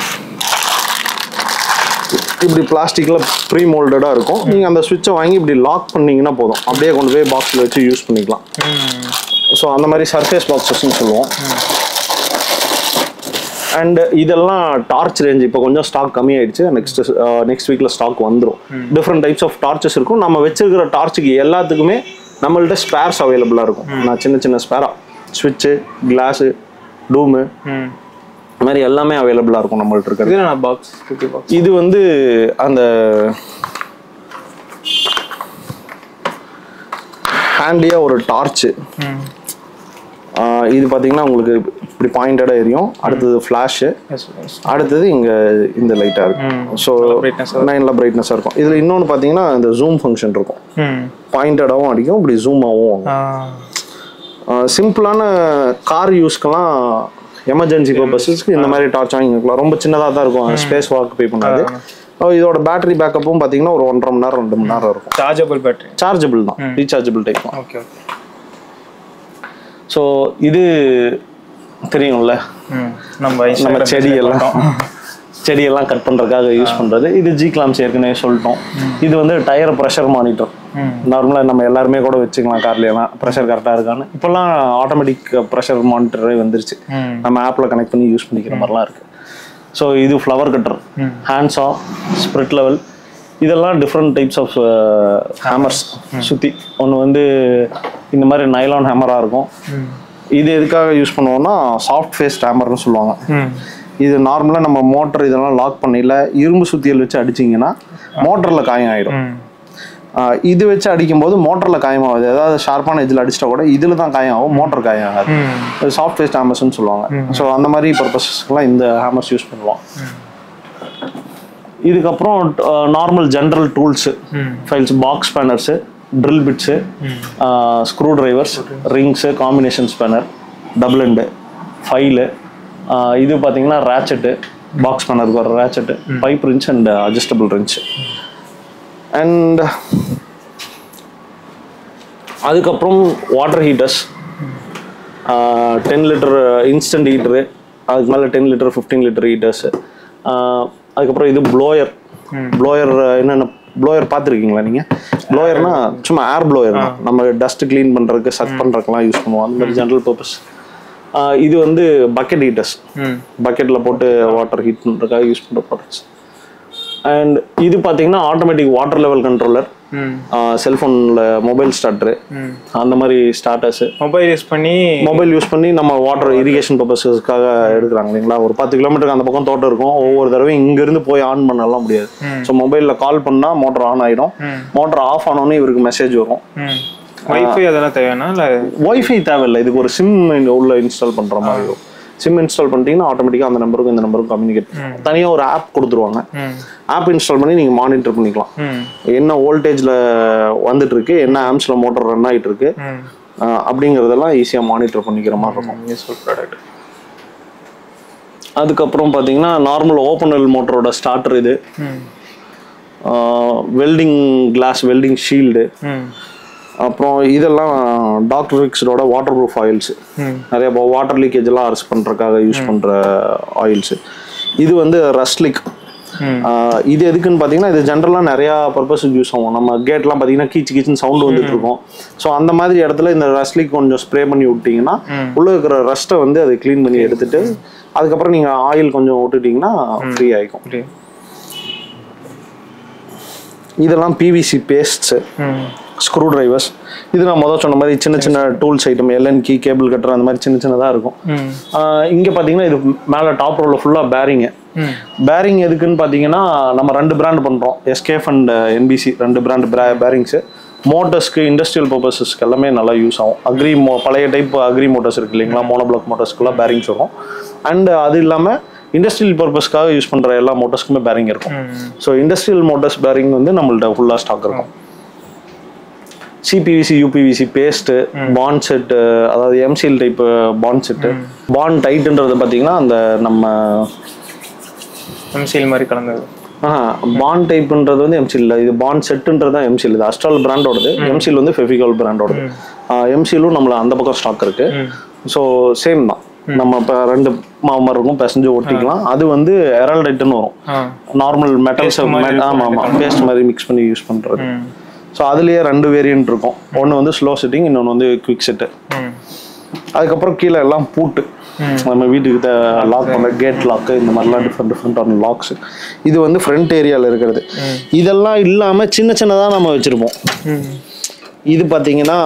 இப்படி பிளாஸ்டிக்கில் ப்ரீ மோல்டடாக இருக்கும். நீங்கள் அந்த சுவிட்சை வாங்கி இப்படி லாக் பண்ணிங்கன்னா போதும், அப்படியே கொண்டு போய் பாக்ஸில் வச்சு யூஸ் பண்ணிக்கலாம். ஸோ அந்த மாதிரி சர்ஃபேஸ் பாக்ஸஸ்ன்னு சொல்லுவோம். அண்ட் இதெல்லாம் டார்ச் ரேஞ்ச் இப்போ கொஞ்சம் ஸ்டாக் கம்மியாயிடுச்சு. நெக்ஸ்ட் வீக்கில் ஸ்டாக் வந்துடும். டிஃப்ரெண்ட் டைப்ஸ் ஆஃப் டார்ச்சஸ் இருக்கும். நம்ம வச்சிருக்கிற டார்ச்சுக்கு எல்லாத்துக்குமே நம்மள்ட்ட ஸ்பேர்ஸ் அவைலபிளாக இருக்கும். நான் சின்ன ஸ்பேரா ஸ்விட்சு, கிளாஸு, டூமு, இந்த மாதிரி எல்லாமே அவைலபிளாக இருக்கும் நம்மள்ட்ட இருக்கிறது. இது வந்து அந்த ஹேண்டியாக ஒரு டார்ச்சு. இது பார்த்தீங்கன்னா உங்களுக்கு இப்படி பாயிண்டடாக எரியும். அடுத்தது ஃப்ளாஷு, அடுத்தது இங்கே இந்த லைட்டாக இருக்கும். ஸோ நல்லா பிரைட்னஸாக இருக்கும். இதில் இன்னொன்று பார்த்தீங்கன்னா இந்த ஜூம் ஃபங்க்ஷன் இருக்கும். பாயிண்டடாகவும் அடிக்கும், இப்படி ஜூமாகவும். சிம்பிளான கார் யூஸ்க்கெல்லாம் எமர்ஜென்சி பர்பஸஸ்க்கு இந்த மாதிரி டார்ச் வாங்கிக்கலாம். ரொம்ப சின்னதாக தான் இருக்கும், ஸ்பேஸ் வாக்கு பே பண்ணாது. இதோட பேட்டரி பேக்கப்பும் பார்த்தீங்கன்னா ஒரு 1.5 மணி நேரம் 2 மணி நேரம் இருக்கும். சார்ஜபிள் பேட்டரி, சார்ஜபிள் தான், ரீசார்ஜபிள் டைப் தான். ஓகே. ஸோ இது தெரியும்ல, நம்ம செடியெல்லாம் கட் பண்ணுறதுக்காக யூஸ் பண்ணுறது. இது ஜி கிளாம்ஸ் ஏற்கனவே சொல்லிட்டோம். இது வந்து டயர் ப்ரெஷர் மானிட்டர். நார்மலாக நம்ம எல்லாருமே கூட வச்சுக்கலாம் கார்லாம், ப்ரெஷர் கரெக்டாக இருக்கான்னு. இப்போல்லாம் ஆட்டோமேட்டிக் ப்ரெஷர் மானிட்டரே வந்துருச்சு, நம்ம ஆப்பில் கனெக்ட் பண்ணி யூஸ் பண்ணிக்கிற மாதிரிலாம் இருக்குது. ஸோ இது flower cutter, hands off, spirit level, இதெல்லாம் டிஃப்ரெண்ட் டைப்ஸ் ஆஃப் ஹேமர்ஸ். சுற்றி ஒன்று வந்து இந்த மாதிரி நைலான் ஹேமராக இருக்கும். இது எதுக்காக யூஸ் பண்ணுவோம்னா சாஃப்ட் ஃபேஸ்ட் ஹேமர்னு சொல்லுவாங்க. இது நார்மலாக நம்ம மோட்டர் இதெல்லாம் லாக் பண்ணல இரும்பு சுத்தியல் வச்சு அடிச்சிங்கன்னா மோட்டரில் காயம் ஆகிடும். இது வச்சு அடிக்கும்போது மோட்டரில் காயமாகுது. ஏதாவது ஷார்ப்பான எஜ்ஜில் அடிச்சிட்டா கூட இதில் தான் காயம் ஆகும், மோட்டர் காயம் ஆகாது. சாஃப்ட் ஃபேஸ்ட் ஹேமர்ஸ்ன்னு சொல்லுவாங்க. ஸோ அந்த மாதிரி பர்பஸ்க்கெலாம் இந்த ஹேமர்ஸ் யூஸ் பண்ணுவோம். இதுக்கப்புறம் normal general tools, files, box spanners, drill bits, screwdrivers, rings, combination spanner, double end, file, இது பார்த்தீங்கன்னா ரேச்செட்டு, பாக்ஸ் ஸ்பேனருக்கு வர ratchet, pipe wrench and adjustable wrench. And அதுக்கப்புறம் water heaters, 10 litre instant heater, அதுக்கு மேலே 10 litre 15 litre ஹீட்டர்ஸு. அதுக்கப்புறம் இது blower. Blower என்னென்ன ப்ளோயர் பார்த்துருக்கீங்களா நீங்கள்? ப்ளோயர்னா சும்மா ஏர் ப்ளோயர் தான், நம்ம டஸ்ட் க்ளீன் பண்ணுறதுக்கு சக் பண்ணுறதுக்கெலாம் யூஸ் பண்ணுவோம், அந்த மாதிரி ஜென்ரல் பர்பஸ். இது வந்து பக்கெட் ஹீட்டர்ஸ், பக்கெட்டில் போட்டு வாட்டர் ஹீட் பண்ணுறதுக்காக யூஸ் பண்ணுற ப்ராடக்ட்ஸ். அண்ட் இது பார்த்தீங்கன்னா ஆட்டோமேட்டிக் வாட்டர் லெவல் கண்ட்ரோலர், செல்ஃபோனில் மொபைல் ஸ்டார்டரு, அந்த மாதிரி ஸ்டார்டர்ஸு மொபைல் யூஸ் பண்ணி நம்ம வாட்டர் இரிகேஷன் பர்பஸஸ்க்காக எடுக்கிறாங்க இல்லைங்களா. ஒரு 10 கிலோமீட்டருக்கு அந்த பக்கம் தோட்டம் இருக்கும், ஒவ்வொரு தடவையும் இங்கேருந்து போய் ஆன் பண்ணலாம் முடியாது. ஸோ மொபைலில் கால் பண்ணால் மோட்டர் ஆன் ஆகிடும், மோட்டர் ஆஃப் ஆனோன்னு இவருக்கு மெசேஜ் வரும். வைஃபை அதெல்லாம் தேவைன்னா இல்லை? வைஃபை தேவையில்லை, இதுக்கு ஒரு சிம் உள்ள இன்ஸ்டால் பண்ணுற மாதிரி இருக்கும். சிம் இன்ஸ்டால் பண்ணிட்டீங்கன்னா ஆட்டோமேட்டிக்காக அந்த நம்பருக்கும் இந்த நம்பருக்கும் கம்யூனிகேட். தனியாக ஒரு ஆப் கொடுத்துருவாங்க, ஆப் இன்ஸ்டால் பண்ணி நீங்கள் மானிட்டர் பண்ணிக்கலாம். என்ன வோல்டேஜில் வந்துட்டு இருக்கு, என்ன ஆம்ஸில் மோட்டர் ரன் ஆகிட்டு இருக்கு அப்படிங்கிறதெல்லாம் ஈஸியாக மானிட்டர் பண்ணிக்கிற மாதிரி இருக்கும். Useful product. அதுக்கப்புறம் பார்த்தீங்கன்னா நார்மல் ஓப்பனல் மோட்டரோட ஸ்டார்டர் இது, வெல்டிங் கிளாஸ், வெல்டிங் ஷீல்டு. அப்புறம் இதெல்லாம் டாக்டர் விக்ஸோட வாட்டர் ப்ரூஃப் ஆயில்ஸு, நிறைய வாட்டர் லீக்கேஜ் எல்லாம் அரெஸ்ட் பண்ணுறதுக்காக யூஸ் பண்ணுற ஆயில்ஸு. இது வந்து ரஸ்ட்லிக். இது எதுக்குன்னு பார்த்தீங்கன்னா இது ஜென்ரலாக நிறையா பர்பஸுக்கு யூஸ் ஆகும். நம்ம கேட்லாம் பார்த்தீங்கன்னா கீச்சுன்னு சவுண்டு வந்துட்டு இருக்கும். ஸோ அந்த மாதிரி இடத்துல இந்த ரஸ்ட்லிக் கொஞ்சம் ஸ்ப்ரே பண்ணி விட்டிங்கன்னா உள்ளே இருக்கிற ரஸ்ட்டை வந்து அதை க்ளீன் பண்ணி எடுத்துட்டு அதுக்கப்புறம் நீங்கள் ஆயில் கொஞ்சம் விட்டுட்டிங்கன்னா ஃப்ரீ ஆகிக்கும். இதெல்லாம் பிவிசி பேஸ்ட்ஸு, ஸ்க்ரூ டிரைவர்ஸ். இது நான் முதல் சொன்ன மாதிரி சின்ன சின்ன tools item, Allen key, cable cutter, அந்த மாதிரி சின்ன சின்னதாக இருக்கும். இங்கே பார்த்தீங்கன்னா இது மேலே டாப் ரோவில் ஃபுல்லாக பேரிங்கு. பேரிங் எதுக்குன்னு பார்த்தீங்கன்னா நம்ம 2 பிராண்ட் பண்ணுறோம், எஸ்கேஃப் and NBC, 2 brand bearings. மோட்டர்ஸ்க்கு, industrial பர்பஸஸ்க்கு எல்லாமே நல்லா யூஸ் ஆகும். பழைய டைப் அக்ரி மோட்டர்ஸ் இருக்குது இல்லைங்களா, மோனோபிளாக் மோட்டர்ஸ்க்குலாம் பேரிங்ஸ் வரும். அண்ட் அது இல்லாமல் இண்டஸ்ட்ரியல் பர்பஸ்க்காக யூஸ் பண்ணுற எல்லா மோட்டர்ஸ்க்குமே பேரிங் இருக்கும். ஸோ இண்டஸ்ட்ரியல் மோட்டர்ஸ் பேரிங் வந்து நம்மள்ட்ட ஃபுல்லாக ஸ்டாக் இருக்கும். CPVC, UPVC paste, bond set, அதாவது MCL type bond set. Bond டைட்டுன்றது பார்த்தீங்கன்னா அந்த நம்ம எம்சிஎல் மாதிரி கலந்தது. பாண்ட் டைப்ன்றது வந்து எம்சிஎல் இல்லை, இது பாண்ட் செட்டுன்றது தான் எம்சிஎல். இது அஸ்ட்ரால் பிராண்டோடது, எம்சிஎல் வந்து ஃபெவிகால் பிராண்டோடது. எம்சிஎலும் நம்மள அந்த பக்கம் ஸ்டாக் இருக்கு. ஸோ சேம் தான், நம்ம இப்போ 2 மாவு இருக்கும் பிசைஞ்சு ஒட்டிக்கலாம். அது வந்து எரால்டைட்னு வரும், நார்மல் மெட்டல்ஸ். ஆமாம், பேஸ்ட் மாதிரி மிக்ஸ் பண்ணி யூஸ் பண்ணுறது. ஸோ அதுலேயே 2 வேரியன்ட் இருக்கும், ஒன்று வந்து ஸ்லோ செட்டிங், இன்னொன்று வந்து குவிக் செட்டு. அதுக்கப்புறம் கீழே எல்லாம் பூட்டு, நம்ம வீட்டுக்கு லாக் பண்ண கேட் லாக்கு, இந்த மாதிரிலாம் டிஃப்ரெண்டான லாக்ஸு. இது வந்து ஃப்ரண்ட் ஏரியாவில் இருக்கிறது. இதெல்லாம் இல்லாமல் சின்ன சின்னதாக நம்ம வச்சுருப்போம். இது பார்த்தீங்கன்னா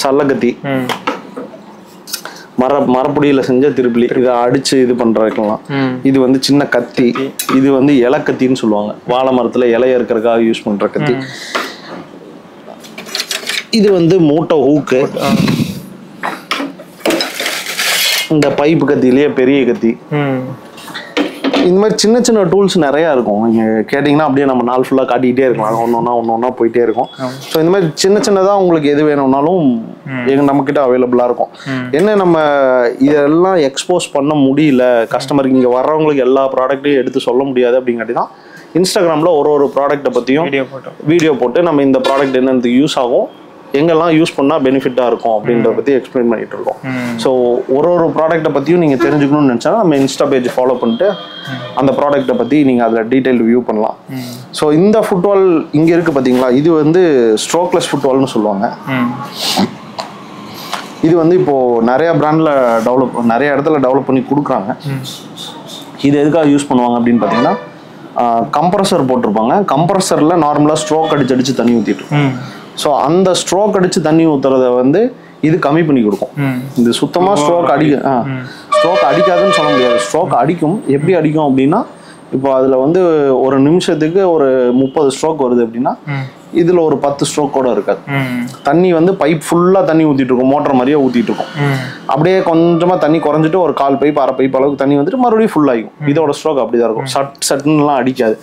சல்லக்கத்தி, மரப்பொடியில் செஞ்ச திருப்பிலி, இதை அடிச்சு இது பண்றதுக்கெல்லாம். இது வந்து சின்ன கத்தி, இது வந்து இலக்கத்தின்னு சொல்லுவாங்க, வாழை மரத்துல இலைய இருக்கிறதுக்காக யூஸ் பண்ற கத்தி. இது வந்து மூட்டை ஹூக்கு, இந்த பைப்பு கத்திலேயே பெரிய கத்தி. இந்த மாதிரி சின்ன சின்ன டூல்ஸ் நிறையா இருக்கும். நீங்கள் கேட்டிங்கன்னா அப்படியே நம்ம நாள் ஃபுல்லாக காட்டிக்கிட்டே இருக்கலாம், ஒன்று ஒன்றா போயிட்டே இருக்கும். ஸோ இந்த மாதிரி சின்ன சின்னதாக உங்களுக்கு எது வேணும்னாலும் நம்மக்கிட்ட அவைலபிளாக இருக்கும். என்ன நம்ம இதெல்லாம் எக்ஸ்போஸ் பண்ண முடியல, கஸ்டமருக்கு இங்கே வர்றவங்களுக்கு எல்லா ப்ராடக்ட்டையும் எடுத்து சொல்ல முடியாது அப்படிங்காட்டி தான் இன்ஸ்டாகிராமில் ஒரு ப்ராடக்ட்டை பற்றியும் வீடியோ போட்டு நம்ம இந்த ப்ராடக்ட் என்னென்னதுக்கு யூஸ் ஆகும், எங்கெல்லாம் யூஸ் பண்ணால் பெனிஃபிட்டாக இருக்கும் அப்படின்றத பற்றி எக்ஸ்பிளைன் பண்ணிட்டு இருக்கோம். ஸோ ஒரு ப்ராடக்ட்டை பற்றியும் நீங்கள் தெரிஞ்சுக்கணும்னு நினச்சா நம்ம இன்ஸ்டா பேஜ் ஃபாலோ பண்ணிட்டு அந்த ப்ராடக்ட்டை பற்றி நீங்கள் அதில் டீட்டெயில் வியூ பண்ணலாம். ஸோ இந்த ஃபுட்வால் இங்கே இருக்குது பார்த்தீங்களா, இது வந்து ஸ்ட்ரோக்லெஸ் ஃபுட்வால்னு சொல்லுவாங்க. இது வந்து இப்போது நிறைய பிராண்டில் நிறைய இடத்துல டெவலப் பண்ணி கொடுக்குறாங்க. இது எதுக்காக யூஸ் பண்ணுவாங்க அப்படின்னு பார்த்தீங்கன்னா, கம்ப்ரஸர் போட்டிருப்பாங்க, கம்ப்ரஸரில் நார்மலாக ஸ்ட்ரோக் அடிச்சு தண்ணி ஊற்றிட்டு, ஸோ அந்த ஸ்ட்ரோக் அடித்து தண்ணி ஊற்றுறத வந்து இது கம்மி பண்ணி கொடுக்கும். இது சுத்தமாக ஸ்ட்ரோக் அடிக்காதுன்னு சொல்ல முடியாது, ஸ்ட்ரோக் அடிக்கும். எப்படி அடிக்கும் அப்படின்னா, இப்போ அதில் வந்து ஒரு நிமிஷத்துக்கு ஒரு 30 ஸ்ட்ரோக் வருது அப்படின்னா இதில் ஒரு 10 ஸ்ட்ரோக் கூட இருக்காது. தண்ணி வந்து பைப் ஃபுல்லாக தண்ணி ஊற்றிட்டு இருக்கும், மோட்டர் மாதிரியே ஊற்றிட்டு இருக்கும். அப்படியே கொஞ்சமாக தண்ணி குறைஞ்சிட்டு ஒரு 1/4 பைப் 1/2 பைப் அளவுக்கு தண்ணி வந்துட்டு மறுபடியும் ஃபுல் ஆகும். இதோட ஸ்ட்ரோக் அப்படிதான் இருக்கும், சட்டுன்னுலாம் அடிக்காது,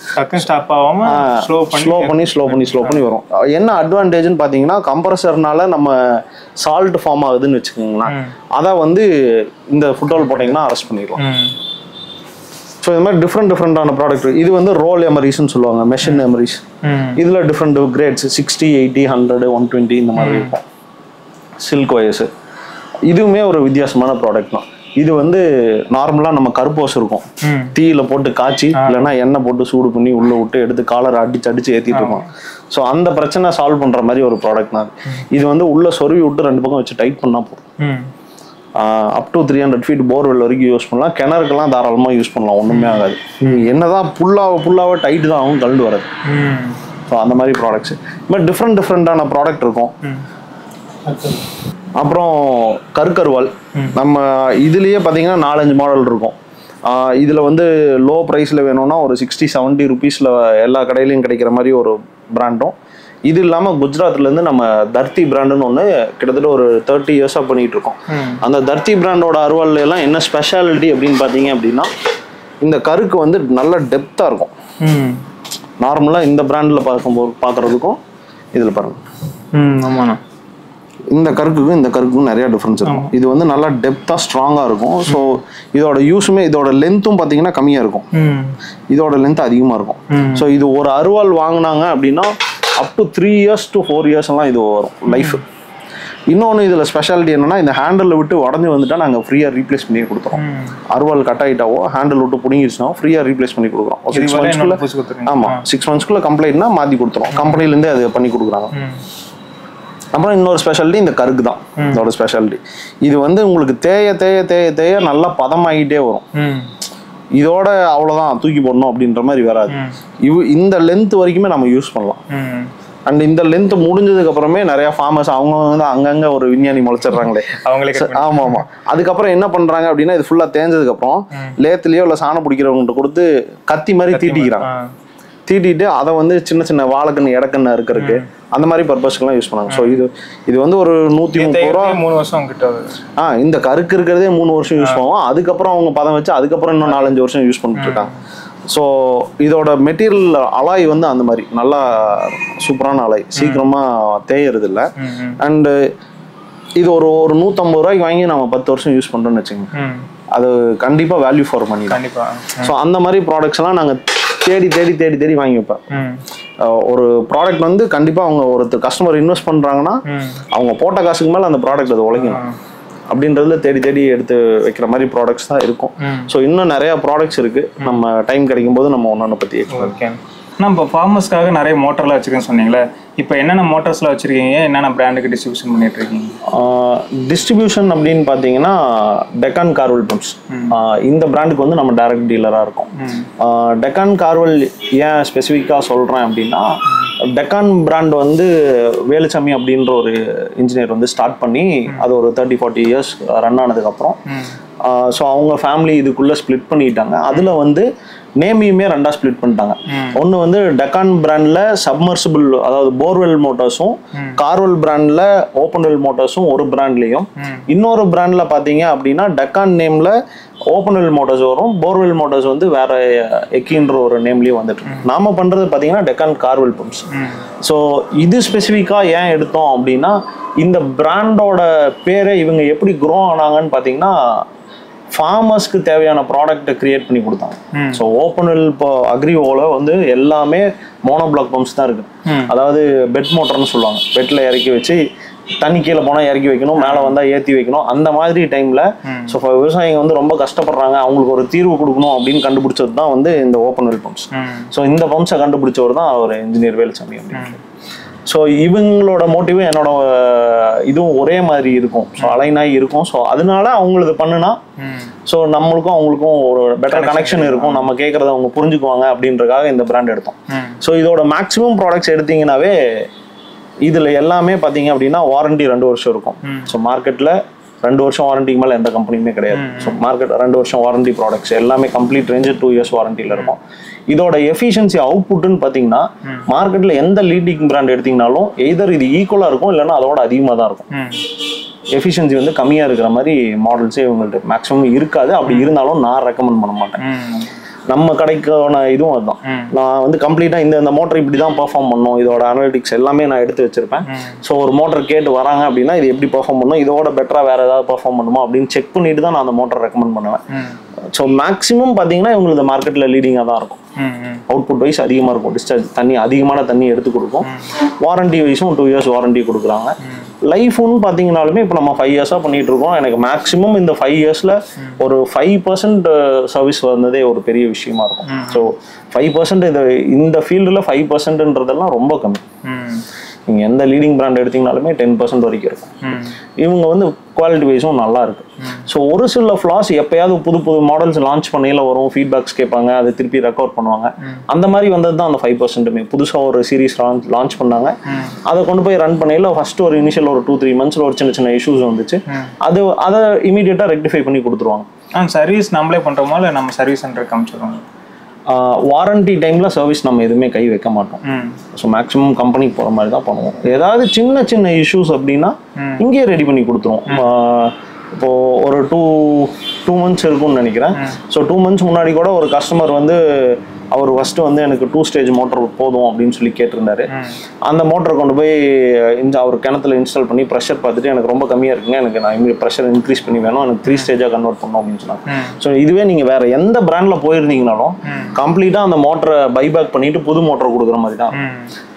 ஸ்லோ பண்ணி வரும். என்ன அட்வான்டேஜ்னு பார்த்தீங்கன்னா, கம்ப்ரஸர்னால நம்ம சால்ட் ஃபார்ம் ஆகுதுன்னு வச்சுக்கோங்களேன், அதை வந்து இந்த ஃபுட்வால் போட்டிங்கன்னா அரெஸ்ட் பண்ணிடலாம். ஸோ இது மாதிரி டிஃப்ரெண்டான ப்ராடக்ட். இது வந்து ரோல் எமரிஸ்ன்னு சொல்லுவாங்க, மெஷின் எமரிஸ். இதில் டிஃப்ரெண்ட் கிரேட்ஸ் 60, 80, 100, 120 இந்த மாதிரி இருக்கும். சில்க் ஒயர்ஸு இதுவுமே ஒரு வித்தியாசமான ப்ராடக்ட் தான். இது வந்து நார்மலாக நம்ம கருப்போஸ் இருக்கும், தீயில போட்டு காய்ச்சி இல்லைன்னா எண்ணெய் போட்டு சூடு பண்ணி உள்ளே விட்டு எடுத்து காலரை அடிச்சு ஏற்றிட்டு இருக்கோம். ஸோ அந்த பிரச்சனை சால்வ் பண்ணுற மாதிரி ஒரு ப்ராடக்ட் தான். இது வந்து உள்ளே சொருவி விட்டு 2 பக்கம் வச்சு டைட் பண்ணால் போதும். அப் டு 300 feet போர்வெல் வரைக்கும் யூஸ் பண்ணலாம். கிணறுக்கெல்லாம் தாராளமாக யூஸ் பண்ணலாம், ஒன்றுமே ஆகாது. என்னதான் புல்லாக டைட்டு தான் ஆகும், கலந்து வராது. ஸோ அந்த மாதிரி ப்ராடக்ட்ஸ் பட் டிஃப்ரெண்டான ப்ராடக்ட் இருக்கும். அப்புறம் கருக்கருவால் நம்ம இதுலேயே பார்த்தீங்கன்னா 4-5 மாடல் இருக்கும். இதில் வந்து லோ ப்ரைஸில் வேணும்னா ஒரு 60-70 rupeesல எல்லா கடையிலையும் கிடைக்கிற மாதிரி ஒரு பிராண்டும். இது இல்லாமல் குஜராத்லேருந்து நம்ம தர்த்தி பிராண்டுன்னு ஒன்று கிட்டத்தட்ட ஒரு 30 years-ஆக பண்ணிகிட்டு இருக்கோம். அந்த தர்த்தி பிராண்டோட அருவாள் எல்லாம் என்ன ஸ்பெஷாலிட்டி அப்படின்னு பார்த்தீங்க அப்படின்னா, இந்த கருக்கு வந்து நல்ல டெப்த்தாக இருக்கும். நார்மலாக இந்த பிராண்டில் பார்க்குறதுக்கும் இதில் பாருங்கள். ஆமாண்ணா, இந்த கருக்குக்கும் நிறைய டிஃப்ரென்ஸ் இருக்கும். இது வந்து நல்லா டெப்த்தாக ஸ்ட்ராங்காக இருக்கும். ஸோ இதோட யூஸுமே இதோட லென்த்தும் பார்த்தீங்கன்னா கம்மியாக இருக்கும், இதோட லென்த் அதிகமாக இருக்கும். ஸோ இது ஒரு அருவாள் வாங்கினாங்க அப்படின்னா up to 3 years to 4 years எல்லாம் இது வரும் லைஃப். இன்னொன்று இதில் ஸ்பெஷாலிட்டி என்னன்னா, இந்த ஹேண்டில் விட்டு உடஞ்சி வந்துட்டா நாங்கள் ஃப்ரீயாக ரீப்ளேஸ் பண்ணி கொடுத்துறோம். அருவாள் கட் ஆகிட்டாவோ ஹேண்டில் விட்டு பிடிங்கிடுச்சுனா ஃப்ரீயாக ரீப்ளேஸ் பண்ணி கொடுக்குறோம். 6 monthsக்குள்ள ஆமாம் 6 monthsக்குள்ள கம்ப்ளைண்ட்னா மாற்றி கொடுத்துரும். கம்பெனிலேருந்தே அது பண்ணி கொடுக்குறாங்க. அப்புறம் இன்னொரு ஸ்பெஷாலிட்டி இந்த கருக்கு தான். இதோட ஸ்பெஷாலிட்டி இது வந்து உங்களுக்கு தேய நல்லா பதமாகிட்டே வரும். இதோட அவ்வளோதான் தூக்கி போடணும் அப்படின்ற மாதிரி வராது. இந்த லென்த் வரைக்குமே நம்ம யூஸ் பண்ணலாம். அண்ட் இந்த லென்த் முடிஞ்சதுக்கு அப்புறமே நிறைய ஃபார்மர்ஸ் அவங்க வந்து அங்கங்க ஒரு விஞ்ஞானி முளைச்சிடுறாங்களே அவங்களே. ஆமா அதுக்கப்புறம் என்ன பண்றாங்க அப்படின்னா, இது ஃபுல்லா தேஞ்சதுக்கு அப்புறம் லேத்துலயோ இல்ல சாணம் பிடிக்கிறவங்க கொடுத்து கத்தி மாதிரி தீட்டிக்கிறாங்க. தீட்டிட்டு அதை வந்து சின்ன வாழைக்கண்ணு இடக்கண்ணு இருக்கிறதுக்கு அந்த மாதிரி பர்பஸ்க்குலாம் யூஸ் பண்ணாங்க. ஸோ இது வந்து ஒரு 130 ரூபா 3 வருஷம் கிட்ட. இந்த கருக்கு இருக்கிறதே 3 வருஷம் யூஸ் பண்ணுவோம். அதுக்கப்புறம் அவங்க பதம் வச்சு அதுக்கப்புறம் இன்னும் 4-5 வருஷம் யூஸ் பண்ணிட்டு இருக்காங்க. ஸோ இதோட மெட்டீரியல் அலாய் வந்து அந்த மாதிரி நல்லா சூப்பரான அலாய், சீக்கிரமா தேயறது இல்லை. அண்டு இது ஒரு 150 ரூபாய்க்கு வாங்கி நம்ம 10 வருஷம் யூஸ் பண்றோம்னு வச்சுக்கோங்க, அது கண்டிப்பா வேல்யூ ஃபார் மணி. கண்டிப்பா. ஸோ அந்த மாதிரி ப்ராடக்ட்ஸ் எல்லாம் நாங்கள் தேடி வாங்கி வைப்பேன். ஒரு ப்ராடக்ட் வந்து கண்டிப்பா அவங்க ஒருத்தர் கஸ்டமர் இன்வெஸ்ட் பண்றாங்கன்னா அவங்க போட்ட காசுக்கு மேல அந்த ப்ராடக்ட் அது உழைக்கணும் அப்படின்றதுல தேடி எடுத்து வைக்கிற மாதிரி ப்ராடக்ட்ஸ் தான் இருக்கும். ஸோ இன்னும் நிறைய ப்ராடக்ட்ஸ் இருக்கு. நம்ம டைம் கிடைக்கும் போது நம்ம ஒன்னொன்னு பத்தி நான் இப்போ ஃபார்மர்ஸ்க்காக நிறைய மோட்டர்லாம் வச்சுருக்கேன்னு சொன்னீங்களே, இப்போ என்னென்ன மோட்டர்ஸ்லாம் வச்சுருக்கீங்க, என்னென்ன பிராண்டுக்கு டிஸ்ட்ரிபியூஷன் பண்ணிட்டு இருக்கீங்க? டிஸ்ட்ரிபியூஷன் அப்படின்னு பார்த்தீங்கன்னா டெக்கான் கார்வெல் பம்ப்ஸ், இந்த பிராண்டுக்கு வந்து நம்ம டைரக்ட் டீலராக இருக்கோம். டெக்கான் கார்வெல் ஏன் ஸ்பெசிஃபிக்காக சொல்கிறேன் அப்படின்னா, டெக்கான் பிராண்ட் வந்து வேலுச்சாமி அப்படின்ற ஒரு இன்ஜினியர் வந்து ஸ்டார்ட் பண்ணி அது ஒரு 30-40 இயர்ஸ் ரன் ஆனதுக்கப்புறம் ஸோ அவங்க ஃபேமிலி இதுக்குள்ளே ஸ்ப்ளிட் பண்ணிட்டாங்க. அதில் வந்து நேமையுமே 2ஆக ஸ்ப்ளிட் பண்ணிட்டாங்க. ஒன்று வந்து டெக்கான் பிராண்டில் சப்மர்சிபிள் அதாவது போர்வெல் மோட்டார்ஸும், கார்வெல் பிராண்டில் ஓப்பன் வெல் மோட்டார்ஸும் ஒரு பிராண்ட்லேயும், இன்னொரு பிராண்டில் பார்த்தீங்க அப்படின்னா டெக்கான் நேமில் ஓப்பன் வெல் மோட்டார்ஸ் வரும், போர்வெல் மோட்டார்ஸ் வந்து வேற எக்கின்ற ஒரு நேம்லேயும் வந்துட்டு நாம பண்ணுறது பார்த்தீங்கன்னா டெக்கான் கார்வெல் பம்ப்ஸ். ஸோ இது ஸ்பெசிஃபிக்காக ஏன் எடுத்தோம் அப்படின்னா, இந்த பிராண்டோட பேரை இவங்க எப்படி க்ரோ ஆனாங்கன்னு பார்த்தீங்கன்னா, ஃபார்மர்ஸ்க்கு தேவையான ப்ராடக்ட்டை கிரியேட் பண்ணி கொடுத்தாங்க. ஸோ ஓப்பன்வெல் இப்போ அக்ரிவோல வந்து எல்லாமே மோனோபிளாக் பம்ப்ஸ் தான் இருக்கு. அதாவது பெட் மோட்டர்னு சொல்லுவாங்க, பெட்டில் இறக்கி வச்சு தண்ணி கீழே போனால் இறக்கி வைக்கணும், மேலே வந்தால் ஏற்றி வைக்கணும். அந்த மாதிரி டைமில் ஸோ விவசாயிங்க வந்து ரொம்ப கஷ்டப்படுறாங்க, அவங்களுக்கு ஒரு தீர்வு கொடுக்கணும் அப்படின்னு கண்டுபிடிச்சது தான் வந்து இந்த ஓப்பன்வெல் பம்ப்ஸ். ஸோ இந்த பம்ப்ஸை கண்டுபிடிச்சவர் தான் ஒரு இன்ஜினியர் வேலுச்சாமி அப்படின்னு. ஸோ இவங்களோட மோட்டிவும் என்னோட இதுவும் ஒரே மாதிரி இருக்கும், ஸோ அலைனாகி இருக்கும். ஸோ அதனால அவங்களுக்கு பண்ணுனா ஸோ நம்மளுக்கும் அவங்களுக்கும் ஒரு பெட்டர் கனெக்ஷன் இருக்கும், நம்ம கேட்குறத அவங்க புரிஞ்சுக்குவாங்க அப்படின்றதுக்காக இந்த பிராண்ட் எடுத்தோம். ஸோ இதோட மேக்ஸிமம் ப்ராடக்ட்ஸ் எடுத்தீங்கன்னாவே இதில் எல்லாமே பார்த்தீங்க அப்படின்னா வாரண்டி 2 வருஷம் இருக்கும். ஸோ மார்க்கெட்டில் 2 வருஷம் வாரண்டிக்கு மேலே எந்த கம்பெனியுமே கிடையாது. ஸோ மார்க்கெட் 2 வருஷம் வாரண்டி ப்ராடக்ட்ஸ் எல்லாமே கம்ப்ளீட் ரேஞ்சு 2 இயர்ஸ் வாரண்டியில் இருக்கும். இதோட எஃபிஷியன்சி அவுட்புட்னு பார்த்தீங்கன்னா மார்க்கெட்டில் எந்த லீடிங் பிராண்ட் எடுத்தீங்கனாலும் எய்தர் இது ஈக்குவலாக இருக்கும் இல்லைன்னா அதோட அதிகமாக தான் இருக்கும். எஃபிஷியன்சி வந்து கம்மியாக இருக்கிற மாதிரி மாடல்ஸே இவங்கள்ட்ட மேக்ஸிமம் இருக்காது. அப்படி இருந்தாலும் நான் ரெக்கமெண்ட் பண்ண மாட்டேன். நம்ம கடைக்கான இதுவும் அதுதான். நான் வந்து கம்ப்ளீட்டாக இந்த மோட்டர் இப்படி தான் பெர்ஃபார்ம் பண்ணும், இதோட அனலிட்டிக்ஸ் எல்லாமே நான் எடுத்து வச்சிருப்பேன். ஸோ ஒரு மோட்டர் கேட்டு வராங்க அப்படின்னா இது எப்படி பெர்ஃபார்ம் பண்ணும், இதோட பெட்டராக வேற ஏதாவது பெர்ஃபார்ம் பண்ணுமா அப்படின்னு செக் பண்ணிட்டு தான் நான் அந்த மோட்டர் ரெக்கமெண்ட் பண்ணுவேன். ஸோ மேக்ஸிமம் பார்த்தீங்கன்னா இவங்களுக்கு மார்க்கெட்டில் லீடிங்காக தான் இருக்கும். அவுட்புட் வைஸ் அதிகமாக இருக்கும், டிஸ்சார்ஜ் அதிகமான தண்ணி எடுத்து கொடுக்கும். வாரண்டி வைஸும் 2 years வாரண்டி கொடுக்குறாங்க. லைஃப்னு பார்த்தீங்கன்னாலுமே இப்போ நம்ம 5 years பண்ணிட்டு இருக்கோம். எனக்கு மேக்ஸிமம் இந்த 5 yearsல ஒரு 5% சர்வீஸ் வந்ததே ஒரு பெரிய விஷயமா இருக்கும். ஸோ 5% இந்த ஃபீல்டில் 5%ன்றதெல்லாம் ரொம்ப கம்மி. நீங்கள் எந்த லீடிங் பிராண்ட் எடுத்தீங்கனாலுமே 10% வரைக்கும் இருக்கும். இவங்க வந்து குவாலிட்டி வைஸும் நல்லா இருக்கு. ஸோ ஒரு சில ஃப்ளாஸ் எப்பயாவது புது மாடல்ஸ் லான்ச் பண்ணையில் வரும், ஃபீட்பேக்ஸ் கேட்பாங்க, அதை திருப்பி ரெக்கவர் பண்ணுவாங்க. அந்த மாதிரி வந்தது தான் அந்த 5%மே. புதுசாக ஒரு சீரீஸ் லான்ச் பண்ணாங்க, அதை கொண்டு போய் ரன் பண்ணையில் ஃபர்ஸ்ட் ஒரு இனிஷியல் ஒரு 2-3 months ஒரு சின்ன இஷ்யூஸ் வந்துச்சு. அதை இமீடியட்டாக ரெக்டிஃபை பண்ணி கொடுத்துருவாங்க. சர்வீஸ் நம்மளே பண்ணுறோமா இல்லை நம்ம சர்வீஸ் சென்டர் காமிச்சிடுவாங்க? வாரண்டி டைமில் சர்வீஸ் நம்ம எதுவுமே கை வைக்க மாட்டோம். ஸோ மேக்ஸிமம் கம்பெனிக்கு போகிற மாதிரி தான் பண்ணுவோம். ஏதாவது சின்ன இஷ்யூஸ் அப்படின்னா இங்கேயே ரெடி பண்ணி கொடுத்துருவோம். இப்போது ஒரு 2 months இருக்கும்னு நினைக்கிறேன். ஸோ 2 months முன்னாடி கூட ஒரு கஸ்டமர் வந்து அவர் ஃபஸ்ட்டு வந்து எனக்கு 2 stage மோட்டர் போதும் அப்படின்னு சொல்லி கேட்டிருந்தாரு. அந்த மோட்டரை கொண்டு போய் அவர் கிணத்துல இன்ஸ்டால் பண்ணி ப்ரெஷர் பார்த்துட்டு எனக்கு ரொம்ப கம்மியாக இருக்குங்க, எனக்கு நான் ப்ரெஷர் இன்க்ரீஸ் பண்ணி வேணும், எனக்கு 3 stageஆ கன்வெர்ட் பண்ணணும் அப்படின்னு சொன்னாங்க. ஸோ இதுவே நீங்கள் வேறு எந்த பிராண்டில் போயிருந்தீங்கனாலும் கம்ப்ளீட்டாக அந்த மோட்டரை பைபேக் பண்ணிட்டு புது மோட்டர் கொடுக்குற மாதிரி தான்.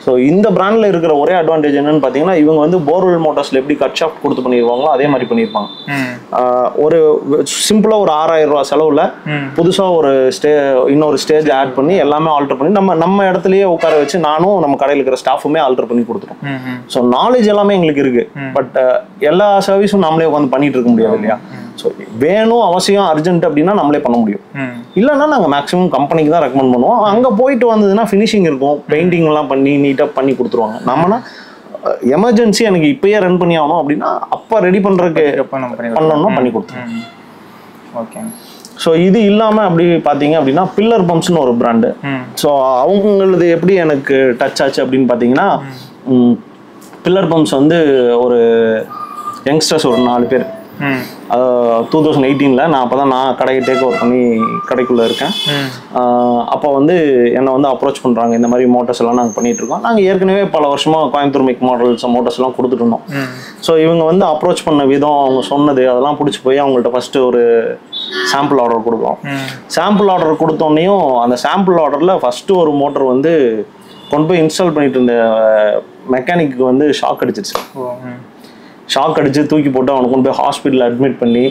ஸோ இந்த பிராண்டில் இருக்கிற ஒரே அட்வான்டேஜ் என்னன்னு பார்த்தீங்கன்னா இவங்க வந்து போர்வெல் மோட்டர்ஸில் எப்படி கட் ஷாஃப்ட் கொடுத்து பண்ணிடுவாங்களோ அதே மாதிரி பண்ணியிருப்பாங்க. ஒரு சிம்பிளாக ஒரு 6000 ரூபா செலவில் புதுசாக ஒரு இன்னொரு ஸ்டேஜ் ஆட் பண்ணி எல்லாமே ஆல்டர் பண்ணி நம்ம இடத்துலயே உட்கார வச்சு நானும் நம்ம கடையில் இருக்கிற ஸ்டாஃபுமே ஆல்டர் பண்ணி கொடுத்துட்டோம். ஸோ நாலேஜ் எல்லாமே எங்களுக்கு இருக்கு. பட் எல்லா சர்வீஸும் நம்மளே உட்காந்து பண்ணிட்டு இருக்க முடியாது இல்லையா? ஸோ வேணும் அவசியம் அர்ஜென்ட் அப்படின்னா நம்மளே பண்ண முடியும். இல்லைன்னா நாங்கள் மேக்ஸிமம் கம்பெனிக்கு தான் ரெக்கமெண்ட் பண்ணுவோம். அங்கே போயிட்டு வந்ததுன்னா ஃபினிஷிங் இருக்கும், பெயிண்டிங் எல்லாம் பண்ணி நீட்டாக பண்ணி கொடுத்துருவாங்க. நம்மனா எமர்ஜென்சி எனக்கு இப்பயே ரன் பண்ணி ஆகணும் அப்படின்னா அப்போ ரெடி பண்ணுறதுக்கு பண்ணணும்னா பண்ணி கொடுத்துருவோம். ஓகே. ஸோ இது இல்லாமல் அப்படி பார்த்தீங்க அப்படின்னா பில்லர் பம்ப்ஸ்னு ஒரு பிராண்டு. ஸோ அவங்களது எப்படி எனக்கு டச் ஆச்சு அப்படின்னு பார்த்தீங்கன்னா பில்லர் பம்ப்ஸ் வந்து ஒரு யங்ஸ்டர்ஸ் ஒரு 4 பேர் 2018 நான் அப்போ தான் நான் கடையை டேக் ஓவர் பண்ணி கடைக்குள்ளே இருக்கேன். அப்போ வந்து என்னை வந்து அப்ரோச் பண்ணுறாங்க, இந்த மாதிரி மோட்டர்ஸ் எல்லாம் நாங்கள் பண்ணிட்டு இருக்கோம். நாங்கள் ஏற்கனவே பல வருஷமாக கோயம்புத்தூர் மேக் மாடல்ஸ் மோட்டர்ஸ் எல்லாம் கொடுத்துட்டு இருந்தோம். ஸோ இவங்க வந்து அப்ரோச் பண்ண விதம், அவங்க சொன்னது அதெல்லாம் பிடிச்சி போய் அவங்கள்ட்ட ஃபஸ்ட்டு ஒரு சாம்பிள் ஆர்டர் கொடுக்குறோம். சாம்பிள் ஆர்டர் கொடுத்தோன்னையும் அந்த சாம்பிள் ஆர்டரில் ஃபஸ்ட்டு ஒரு மோட்டர் வந்து கொண்டு போய் இன்ஸ்டால் பண்ணிட்டு இருந்த மெக்கானிக்கு வந்து ஷாக் அடிச்சிருச்சு. ஷாக் அடிச்சு தூக்கி போட்டு அவனுக்கு கொண்டு போய் ஹாஸ்பிட்டல் அட்மிட் பண்ணி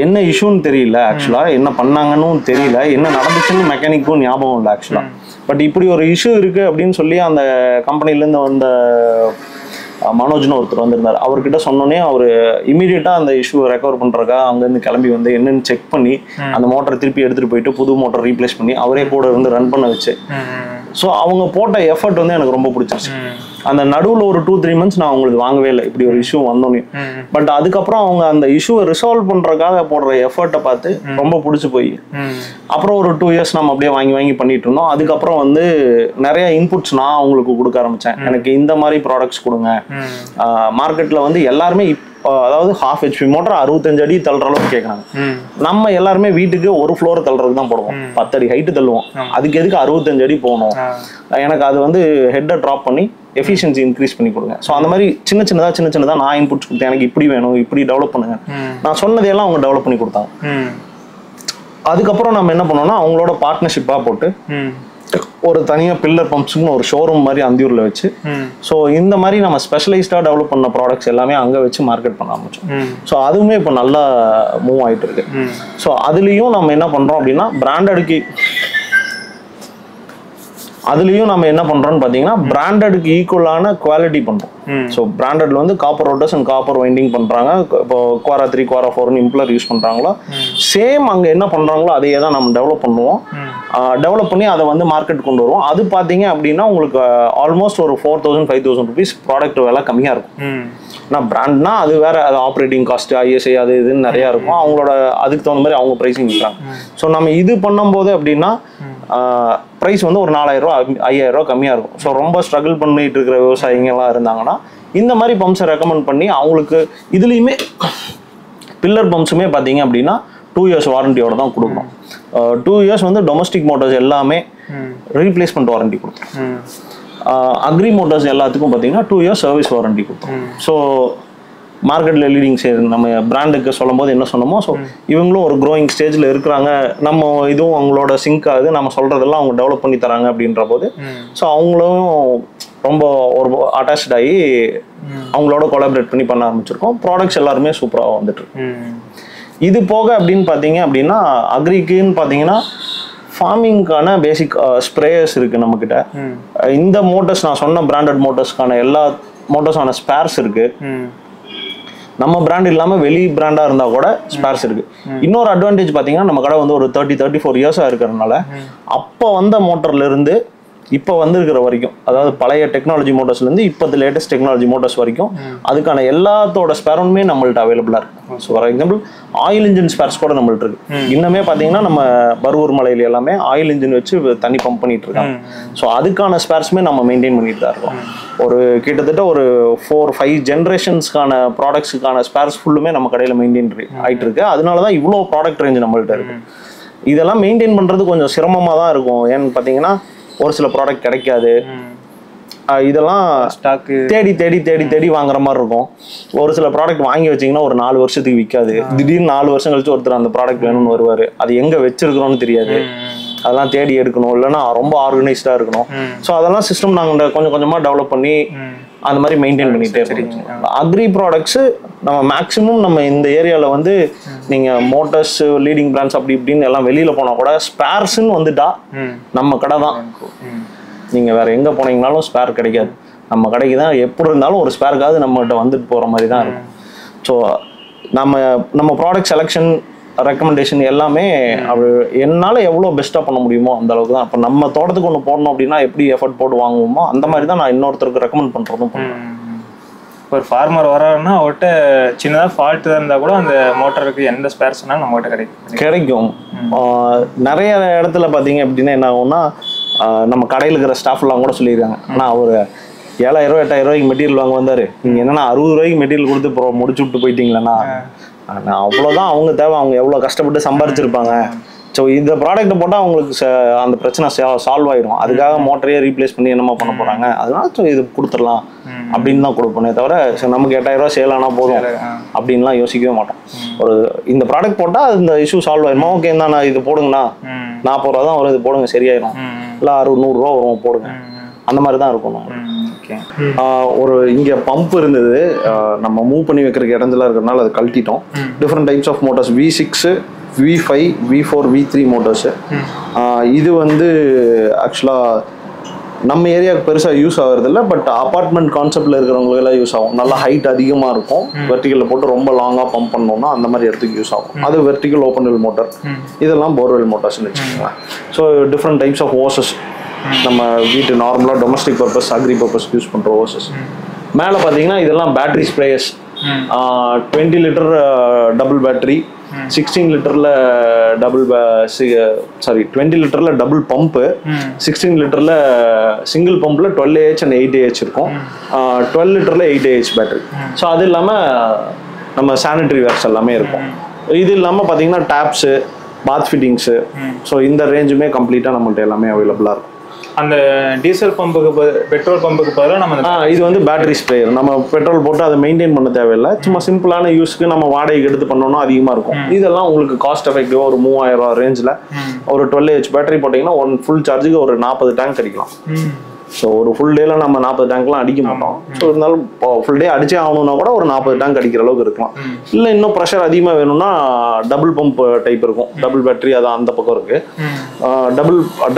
என்ன இஷ்யூன்னு தெரியல, ஆக்சுவலாக என்ன பண்ணாங்கன்னு தெரியல, என்ன நடந்துச்சுன்னு மெக்கானிக்கும் ஞாபகம் இல்லை ஆக்சுவலாக. பட் இப்படி ஒரு இஷ்யூ இருக்கு அப்படின்னு சொல்லி அந்த கம்பெனிலேருந்து வந்த மனோஜ்னு ஒருத்தர் வந்திருந்தார். அவர்கிட்ட சொன்னோன்னே அவர் இமீடியட்டாக அந்த இஷ்யூ ரெக்கவர் பண்ணுறக்கா அங்கேருந்து கிளம்பி வந்து என்னன்னு செக் பண்ணி அந்த மோட்டரை திருப்பி எடுத்துகிட்டு போயிட்டு புது மோட்டர் ரீப்ளேஸ் பண்ணி அவரே கூட இருந்து ரன் பண்ண வச்சு. ஸோ அவங்க போட்ட எஃபர்ட் வந்து எனக்கு ரொம்ப பிடிச்சிருச்சு. அந்த நடுவில் ஒரு 2-3 months நான் அவங்களுக்கு வாங்கவே இல்லை இப்படி ஒரு இஷ்யூ வந்தோன்னே. பட் அதுக்கப்புறம் அவங்க அந்த இஷ்யூவை ரிசால்வ் பண்ணுறதுக்காக போடுற எஃபர்ட்டை பார்த்து ரொம்ப பிடிச்சி போய் அப்புறம் ஒரு 2 years நம்ம அப்படியே வாங்கி பண்ணிட்டு இருந்தோம். அதுக்கப்புறம் வந்து நிறைய இன்புட்ஸ் நான் அவங்களுக்கு கொடுக்க ஆரம்பித்தேன். எனக்கு இந்த மாதிரி ப்ராடக்ட்ஸ் கொடுங்க. மார்க்கெட்டில் வந்து எல்லாருமே அதாவது 1/2 HP மோட்டர் 65 அடி தள்ளுற அளவுக்கு கேட்குறாங்க. நம்ம எல்லாருமே வீட்டுக்கு ஒரு ஃப்ளோர் தள்ளுறதுக்கு தான் போடுவோம், 10 அடி ஹைட்டு தள்ளுவோம். அதுக்கு எதுக்கு 65 அடி போகணும்? எனக்கு அது வந்து ஹெட்டை ட்ராப் பண்ணி எஃபிஷியன்சி இன்க்ரீஸ் பண்ணி கொடுங்க. ஸோ அந்த மாதிரி சின்னதாக நான் இன்புட்ஸ் கொடுத்தேன். எனக்கு இப்படி வேணும், இப்படி டெவலப் பண்ணுங்க, நான் சொன்னதையெல்லாம் அவங்க டெவலப் பண்ணி கொடுத்தாங்க. அதுக்கப்புறம் நம்ம என்ன பண்ணோம்னா அவங்களோட பார்ட்னர்ஷிப்பாக போட்டு ஒரு தனியாக பில்லர் பம்ப்ஸ்னு ஒரு ஷோரூம் மாதிரி அந்தியூரில் வச்சு ஸோ இந்த மாதிரி நம்ம ஸ்பெஷலைஸ்டாக டெவலப் பண்ண ப்ராடக்ட்ஸ் எல்லாமே அங்கே வச்சு மார்க்கெட் பண்ண ஆரம்பிச்சோம். ஸோ அதுவுமே இப்போ நல்லா மூவ் ஆகிட்டு இருக்கு. ஸோ அதுலேயும் நம்ம என்ன பண்ணுறோம் அப்படின்னா அதுலேயும் நம்ம என்ன பண்ணுறோம்னு பார்த்தீங்கன்னா பிராண்டடுக்கு ஈக்குவலான குவாலிட்டி பண்ணுறோம். ஸோ பிராண்டட்ல வந்து copper rotors and copper winding பண்ணுறாங்க. இப்போ குவாரா 3 குவாரா 4 இம்ப்ளர் யூஸ் பண்ணுறாங்களோ சேம் அங்கே என்ன பண்ணுறாங்களோ அதையே தான் நம்ம டெவலப் பண்ணுவோம். டெவலப் பண்ணி அதை வந்து மார்க்கெட் கொண்டு வருவோம். அது பார்த்தீங்க அப்படின்னா உங்களுக்கு ஆல்மோஸ்ட் ஒரு 4000-5000 rupees ப்ராடக்ட் விலை கம்மியாக இருக்கும். ஆனால் பிராண்ட்னா அது வேற, அது ஆப்ரேட்டிங் காஸ்ட் ஐஎஸ்ஐ அது இதுன்னு நிறையா இருக்கும். அவங்களோட அதுக்கு தகுந்த மாதிரி அவங்க ப்ரைஸிங் விற்கிறாங்க. ஸோ நம்ம இது பண்ணும்போது அப்படின்னா ப்ரைஸ் வந்து ஒரு 4000 ரூபா 5000 ரூபா கம்மியாக இருக்கும். ஸோ ரொம்ப ஸ்ட்ரகிள் பண்ணிட்டு இருக்கிற விவசாயிங்கெல்லாம் இருந்தாங்கன்னா இந்த மாதிரி பம்ப்ஸை ரெக்கமெண்ட் பண்ணி அவங்களுக்கு இதுலேயுமே பில்லர் பம்ப்ஸுமே பார்த்தீங்க அப்படின்னா 2 இயர்ஸ் வாரண்டியோட தான் கொடுக்கணும். 2 இயர்ஸ் வந்து டொமஸ்டிக் மோட்டார்ஸ் எல்லாமே ரீப்ளேஸ்மெண்ட் வாரண்டி கொடுக்கும். அக்ரி மோட்டார்ஸ் எல்லாத்துக்கும் பார்த்தீங்கன்னா 2 இயர்ஸ் சர்வீஸ் வாரண்டி கொடுக்கும். ஸோ மார்க்கெட்டில் லீடிங் நம்ம பிராண்டுக்கு சொல்லும் போது என்ன சொன்னோமோ, ஸோ இவங்களும் ஒரு க்ரோயிங் ஸ்டேஜில் இருக்கிறாங்க, நம்ம இதுவும் அவங்களோட சிங்க் ஆகுது, நம்ம சொல்கிறதெல்லாம் அவங்க டெவலப் பண்ணி தராங்க அப்படின்ற போது ஸோ அவங்களும் ரொம்ப ஒரு அட்டாச்ட் ஆகி அவங்களோட கொலாபரேட் பண்ணி பண்ண ஆரம்பிச்சிருக்கோம். ப்ராடக்ட்ஸ் எல்லாருமே சூப்பராக வந்துட்டு. இது போக அப்படின்னு பார்த்தீங்க அப்படின்னா அக்ரிக்குன்னு பார்த்தீங்கன்னா ஃபார்மிங்கான பேசிக் ஸ்ப்ரேயர்ஸ் இருக்குது நம்மக்கிட்ட. இந்த மோட்டர்ஸ் நான் சொன்ன பிராண்டட் மோட்டர்ஸ்க்கான எல்லா மோட்டர்ஸான ஸ்பேர்ஸ் இருக்குது. நம்ம பிராண்ட் இல்லாமல் வெளி பிராண்டாக இருந்தால் கூட ஸ்பேர்ஸ் இருக்குது. இன்னொரு அட்வான்டேஜ் பார்த்தீங்கன்னா நம்ம கடை வந்து ஒரு 34 இயர்ஸாக இருக்கிறதுனால அப்போ வந்த மோட்டர்லேருந்து இப்போ வந்துருக்கிற வரைக்கும், அதாவது பழைய டெக்னாலஜி மோட்டர்ஸ்லேருந்து இப்போ லேட்டஸ்ட் டெக்னாலஜி மோட்டர்ஸ் வரைக்கும் அதுக்கான எல்லாத்தோட ஸ்பேருமே நம்மள்ட்ட அவைலபிளாக இருக்குது. So for example oil engine spares கூட நம்மள்ட்ட இருக்கு. இன்னுமே பார்த்தீங்கன்னா நம்ம பருவூர் மலையில எல்லாமே ஆயில் இன்ஜின் வச்சு தண்ணி பம்ப் பண்ணிட்டு இருக்காங்க. ஸோ அதுக்கான ஸ்பேர்ஸுமே நம்ம மெயின்டைன் பண்ணிட்டு தான் இருக்கோம். ஒரு கிட்டத்தட்ட ஒரு 4-5 ஜென்ரேஷன்ஸ்க்கான ப்ராடக்ட்ஸுக்கான ஸ்பேர்ஸ் ஃபுல்லுமே நம்ம கடையில் மெயின்டைன் ஆகிட்டு இருக்கு. அதனால தான் இவ்வளோ ப்ராடக்ட் ரேஞ்ச் நம்மள்ட்ட இருக்கு. இதெல்லாம் மெயின்டைன் பண்ணுறது கொஞ்சம் சிரமமாக தான் இருக்கும். ஏன்னு பார்த்தீங்கன்னா ஒரு சில ப்ராடக்ட் கிடைக்காது. இதெல்லாம் ஸ்டாக்கு தேடி தேடி தேடி தேடி வாங்குற மாதிரி இருக்கும். ஒரு சில ப்ராடக்ட் வாங்கி வச்சிங்கன்னா ஒரு 4 வருஷத்துக்கு விற்காது. திடீர்னு 4 வருஷம் கழிச்சு ஒருத்தர் அந்த ப்ராடக்ட் வேணும்னு வருவார். அது எங்கே வச்சிருக்கிறோன்னு தெரியாது. அதெல்லாம் தேடி எடுக்கணும், இல்லைன்னா ரொம்ப ஆர்கனைஸ்டாக இருக்கணும். ஸோ அதெல்லாம் சிஸ்டம் நாங்கள் கொஞ்சம் கொஞ்சமாக டெவலப் பண்ணி அந்த மாதிரி மெயின்டைன் பண்ணிகிட்டே இருக்கோம். அக்ரி ப்ராடக்ட்ஸு நம்ம மேக்ஸிமம் நம்ம இந்த ஏரியாவில் வந்து நீங்கள் மோட்டர்ஸ் லீடிங் பிராண்ட்ஸ் அப்படி இப்படின்னு எல்லாம் வெளியில் போனால் கூட ஸ்பேர்ஸ்ன்னு வந்துட்டா நம்ம கடை தான். நீங்கள் வேறு எங்கே போனீங்கனாலும் ஸ்பேர் கிடைக்காது. நம்ம கடைக்கு தான் எப்படி இருந்தாலும் ஒரு ஸ்பேருக்காவது நம்மகிட்ட வந்துட்டு போகிற மாதிரி தான் இருக்கும். ஸோ நம்ம ப்ராடக்ட் செலெக்ஷன் ரெக்கமெண்டேஷன் எல்லாமே அப்படி என்னால் எவ்வளோ பெஸ்ட்டாக பண்ண முடியுமோ அந்த அளவுக்கு தான். இப்போ நம்ம தோட்டத்துக்கு ஒன்று போடணும் அப்படின்னா எப்படி எஃபர்ட் போட்டு வாங்குவோமோ அந்த மாதிரி தான் நான் இன்னொருத்தருக்கு ரெக்கமெண்ட் பண்ணுறதும் பண்ணுவேன். இப்போ ஒரு ஃபார்மர் வராருன்னா அவர்கிட்ட சின்னதாக ஃபால்ட் இருந்தால் கூட அந்த மோட்டருக்கு எந்த ஸ்பேர்ஸ்னாலும் நம்மகிட்ட கிடைக்கும். நிறைய இடத்துல பார்த்தீங்க அப்படின்னா என்ன ஆகும்னா நம்ம கடையில் இருக்கிற ஸ்டாஃப்லாம் கூட சொல்லியிருக்காங்க, ஆனால் அவர் 7,000-8,000 ரூபாய்க்கு மெட்டீரியல் வாங்க வந்தார், நீங்கள் என்னன்னா 60 ரூபாய்க்கு மெட்டீரியல் கொடுத்து முடிச்சு விட்டு போயிட்டீங்களேண்ணா. அவ்வளோதான் அவங்க தேவை, அவங்க எவ்வளோ கஷ்டப்பட்டு சம்பாரிச்சிருப்பாங்க. ஸோ இந்த ப்ராடக்ட்டை போட்டால் அவங்களுக்கு அந்த பிரச்சனை சால்வ் ஆயிடும். அதுக்காக மோட்டரையே ரீப்ளேஸ் பண்ணி என்னமா பண்ண போகிறாங்க, அதனால ஸோ இது கொடுத்துடலாம் அப்படின்னு தான் கொடுப்போனே தவிர நமக்கு 8,000 ரூபா சேல் ஆனால் போதும் அப்படின்லாம் யோசிக்கவே மாட்டோம். ஒரு இந்த ப்ராடக்ட் போட்டால் இந்த இஷ்யூ சால்வ் ஆயிடுமா, ஓகே தான் நான் இது போடுங்கண்ணா 40 ரூபா தான் வரும், இது போடுங்க சரியாயிடும், இல்லை 60-100 ரூபா வரும் போடுங்க, அந்த மாதிரி தான் இருக்கும். ஒரு இங்கே பம்ப் இருந்தது, நம்ம மூவ் பண்ணி வைக்கிறதுக்கு இடத்துல இருக்கிறதுனால அதை கழட்டிட்டோம். Different types of motors V6, V5, V4, V3 motors. இது வந்து ஆக்சுவலாக நம்ம ஏரியாவுக்கு பெருசாக யூஸ் ஆகுறதில்ல, பட் அப்பார்ட்மெண்ட் கான்செப்டில் இருக்கிறவங்களுக்கு எல்லாம் யூஸ் ஆகும். நல்லா ஹைட் அதிகமாக இருக்கும், வெர்டிக்கலில் போட்டு ரொம்ப லாங்காக பம்ப் பண்ணோம்னா அந்த மாதிரி இடத்துக்கு யூஸ் ஆகும். அது வெர்டிக்கல் ஓப்பன் வெல் மோட்டர், இதெல்லாம் போர்வெல் மோட்டர்ஸ்ன்னு வச்சுக்கோங்களேன். So different types of hoses, நம்ம வீட்டு நார்மலாக domestic purpose agri purpose use பண்ணுற ஓசஸ். மேலே பார்த்தீங்கன்னா இதெல்லாம் battery sprayers. 20 litre double battery, 16 லிட்டரில் 20 லிட்டரில் டபுள் பம்பு, 16 லிட்டரில் சிங்கிள் பம்பில் 12 AH அண்ட் 8 AH இருக்கும். 12 லிட்டரில் 8 AH பேட்டரி. ஸோ அது இல்லாமல் நம்ம சானிட்டரி வேர்ஸ் எல்லாமே இருக்கும். இது இல்லாமல் பார்த்தீங்கன்னா டேப்ஸு, பாத் ஃபிட்டிங்ஸு, ஸோ இந்த ரேஞ்சுமே கம்ப்ளீட்டாக நம்மள்ட்ட எல்லாமே அவைலபிளாக இருக்கும். அந்த டீசல் பம்புக்கு பெட்ரோல் பம்புக்கு பதிலாக நம்ம இது வந்து பேட்டரி ஸ்ப்ரேயர். நம்ம பெட்ரோல் போட்டு அதை மெயின்டைன் பண்ண தேவையில்லை, சும்மா சிம்பிளான யூஸ்க்கு நம்ம வாடகைக்கு எடுத்து பண்ணோம்னா அதிகமாக இருக்கும். இதெல்லாம் உங்களுக்கு காஸ்ட் எஃபெக்டிவாக ஒரு 3,000 ரூபா ரேஞ்சில் ஒரு 12 AH பேட்டரி போட்டிங்கன்னா ஃபுல் சார்ஜுக்கு ஒரு 40 டேங்க் அடிக்கலாம். ஸோ ஒரு ஃபுல் டேல நம்ம 40 டேங்க்லாம் அடிக்க மாட்டோம். ஸோ இருந்தாலும் ஃபுல் டே அடிச்சே ஆகணும்னா கூட ஒரு 40 டேங்க் அடிக்கிற அளவுக்கு இருக்கலாம். இல்லை இன்னும் ப்ரெஷர் அதிகமாக வேணும்னா டபுள் பம்ப் டைப் இருக்கும், டபுள் பேட்டரி அது அந்த பக்கம் இருக்கு.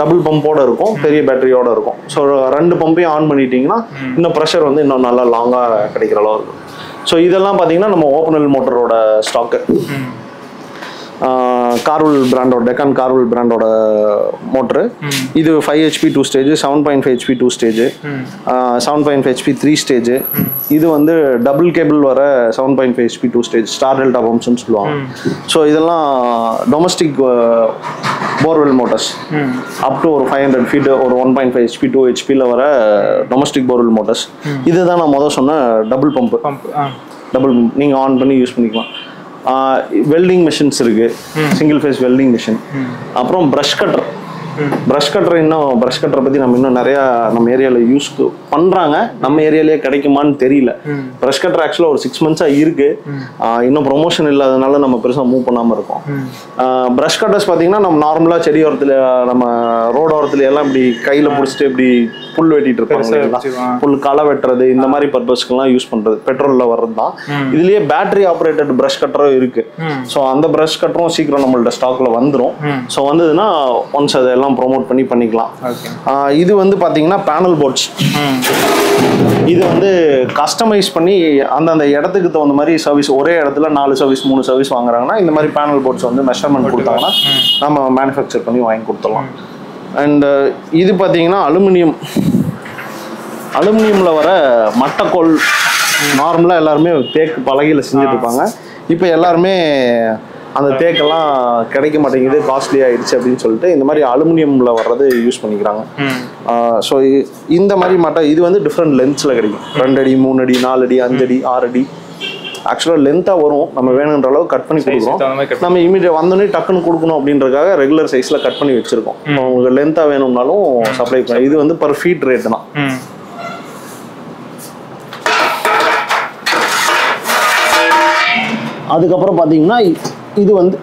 டபுள் பம்போட இருக்கும், பெரிய பேட்டரியோட இருக்கும். ஸோ 2 பம்பையும் ஆன் பண்ணிட்டீங்கன்னா இன்னும் ப்ரெஷர் வந்து இன்னும் நல்லா லாங்காக கிடைக்கிற அளவு இருக்கும். ஸோ இதெல்லாம் பார்த்தீங்கன்னா நம்ம ஓப்பன் வெல் மோட்டரோட ஸ்டாக்கு. கார்வெல் பிராண்டோட, டெக்கான் கார்வெல் பிராண்டோட மோட்ரு. இது 5 HP 2 stage, 7.5 HP 2 stage, 7.5 HP 3 stage. இது வந்து டபுள் கேபிள் வர 7.5 HP 2 ஸ்டேஜ், ஸ்டார் டெல்டா பம்ப்ஸ்ன்னு சொல்லுவாங்க. ஸோ இதெல்லாம் domestic borewell motors up to ஒரு 500 feet, ஒரு 1.5 HP 2 HPல வர டொமஸ்டிக் போர்வெல் மோட்டர்ஸ். இதுதான் நான் சொன்ன டபுள் பம்பு. டபுள் நீங்கள் ஆன் பண்ணி யூஸ் பண்ணிக்கலாம். வெல்டிங் மிஷின்ஸ் இருக்கு, சிங்கிள் ஃபேஸ் வெல்டிங் மிஷின். அப்புறம் ப்ரஷ் கட்டர். ப்ரஷ் கட்டரை பற்றி நம்ம இன்னும் நிறையா நம்ம ஏரியாவில் யூஸ் பண்ணுறாங்க. நம்ம ஏரியாலேயே கிடைக்குமான்னு தெரியல. ப்ரஷ் கட்டர் ஆக்சுவலாக ஒரு 6 months-ஆக இருக்கு. இன்னும் ப்ரொமோஷன் இல்லாதனால நம்ம பெருசாக மூவ் பண்ணாமல் இருக்கோம். ப்ரஷ் கட்டர்ஸ் பார்த்தீங்கன்னா நம்ம நார்மலாக செடி ஓரத்தில், நம்ம ரோடு ஓரத்துல எல்லாம் இப்படி கையில் பிடிச்சிட்டு இப்படி புல் வெட்டிட்டு இருப்பாங்க. புல் களை வெட்டுறது இந்த மாதிரி பர்பஸ்க்கெல்லாம் யூஸ் பண்ணுறது, பெட்ரோலில் வர்றது தான். இதுலேயே பேட்டரி ஆப்ரேட்டட் ப்ரஷ் கட்டரும் இருக்கு. ஸோ அந்த ப்ரஷ் கட்டரும் சீக்கிரம் நம்மள்ட்ட ஸ்டாக்ல வந்துடும். ஸோ வந்ததுன்னா ஒன்ஸ் அதெல்லாம் ப்ரோமோட் பண்ணிக்கலாம். இது வந்து பாத்தீங்கன்னா பேனல் போர்ட்ஸ். இது வந்து கஸ்டமைஸ் பண்ணி அந்தந்த இடத்துக்கு தகுந்த மாதிரி சர்வீஸ், ஒரே இடத்துல 4 சர்வீஸ் 3 சர்வீஸ் வாங்குறாங்கன்னா இந்த மாதிரி பேனல் போர்ட்ஸ் வந்து மெஷர்மெண்ட் கொடுத்தாங்கன்னா நம்ம மேனுஃபேக்சர் பண்ணி வாங்கி கொடுத்துடலாம். அண்ட் இது பார்த்தீங்கன்னா அலுமினியமில் வர மட்டக்கோல். நார்மலாக எல்லாருமே தேக்கு பலகையில் செஞ்சுட்டு இருப்பாங்க. இப்போ எல்லாருமே அந்த தேக்கெல்லாம் கிடைக்க மாட்டேங்குது, காஸ்ட்லி ஆயிடுச்சு அப்படின்னு சொல்லிட்டு இந்த மாதிரி அலுமினியமில் வர்றது யூஸ் பண்ணிக்கிறாங்க. ஸோ இந்த மாதிரி இது வந்து டிஃப்ரெண்ட் லென்த்ஸில் கிடைக்கும். 2 அடி 3 அடி 4 அடி 5 அடி 6 அடி ஆக்சுவலாக லென்த்தாக வரும். நம்ம வேணுன்ற அளவு கட் பண்ணி கொடுக்குறோம். நம்ம இமீடியட் வந்தோடனே டக்குன்னு கொடுக்கணும் அப்படின்றதுக்காக ரெகுலர் சைஸில் கட் பண்ணி வச்சிருக்கோம். உங்களுக்கு லென்த்தாக வேணும்னாலும் சப்ளை பண்ண. இது வந்து பர் ஃபீட் ரேட் தான். அதுக்கப்புறம் பார்த்தீங்கன்னா இது வந்து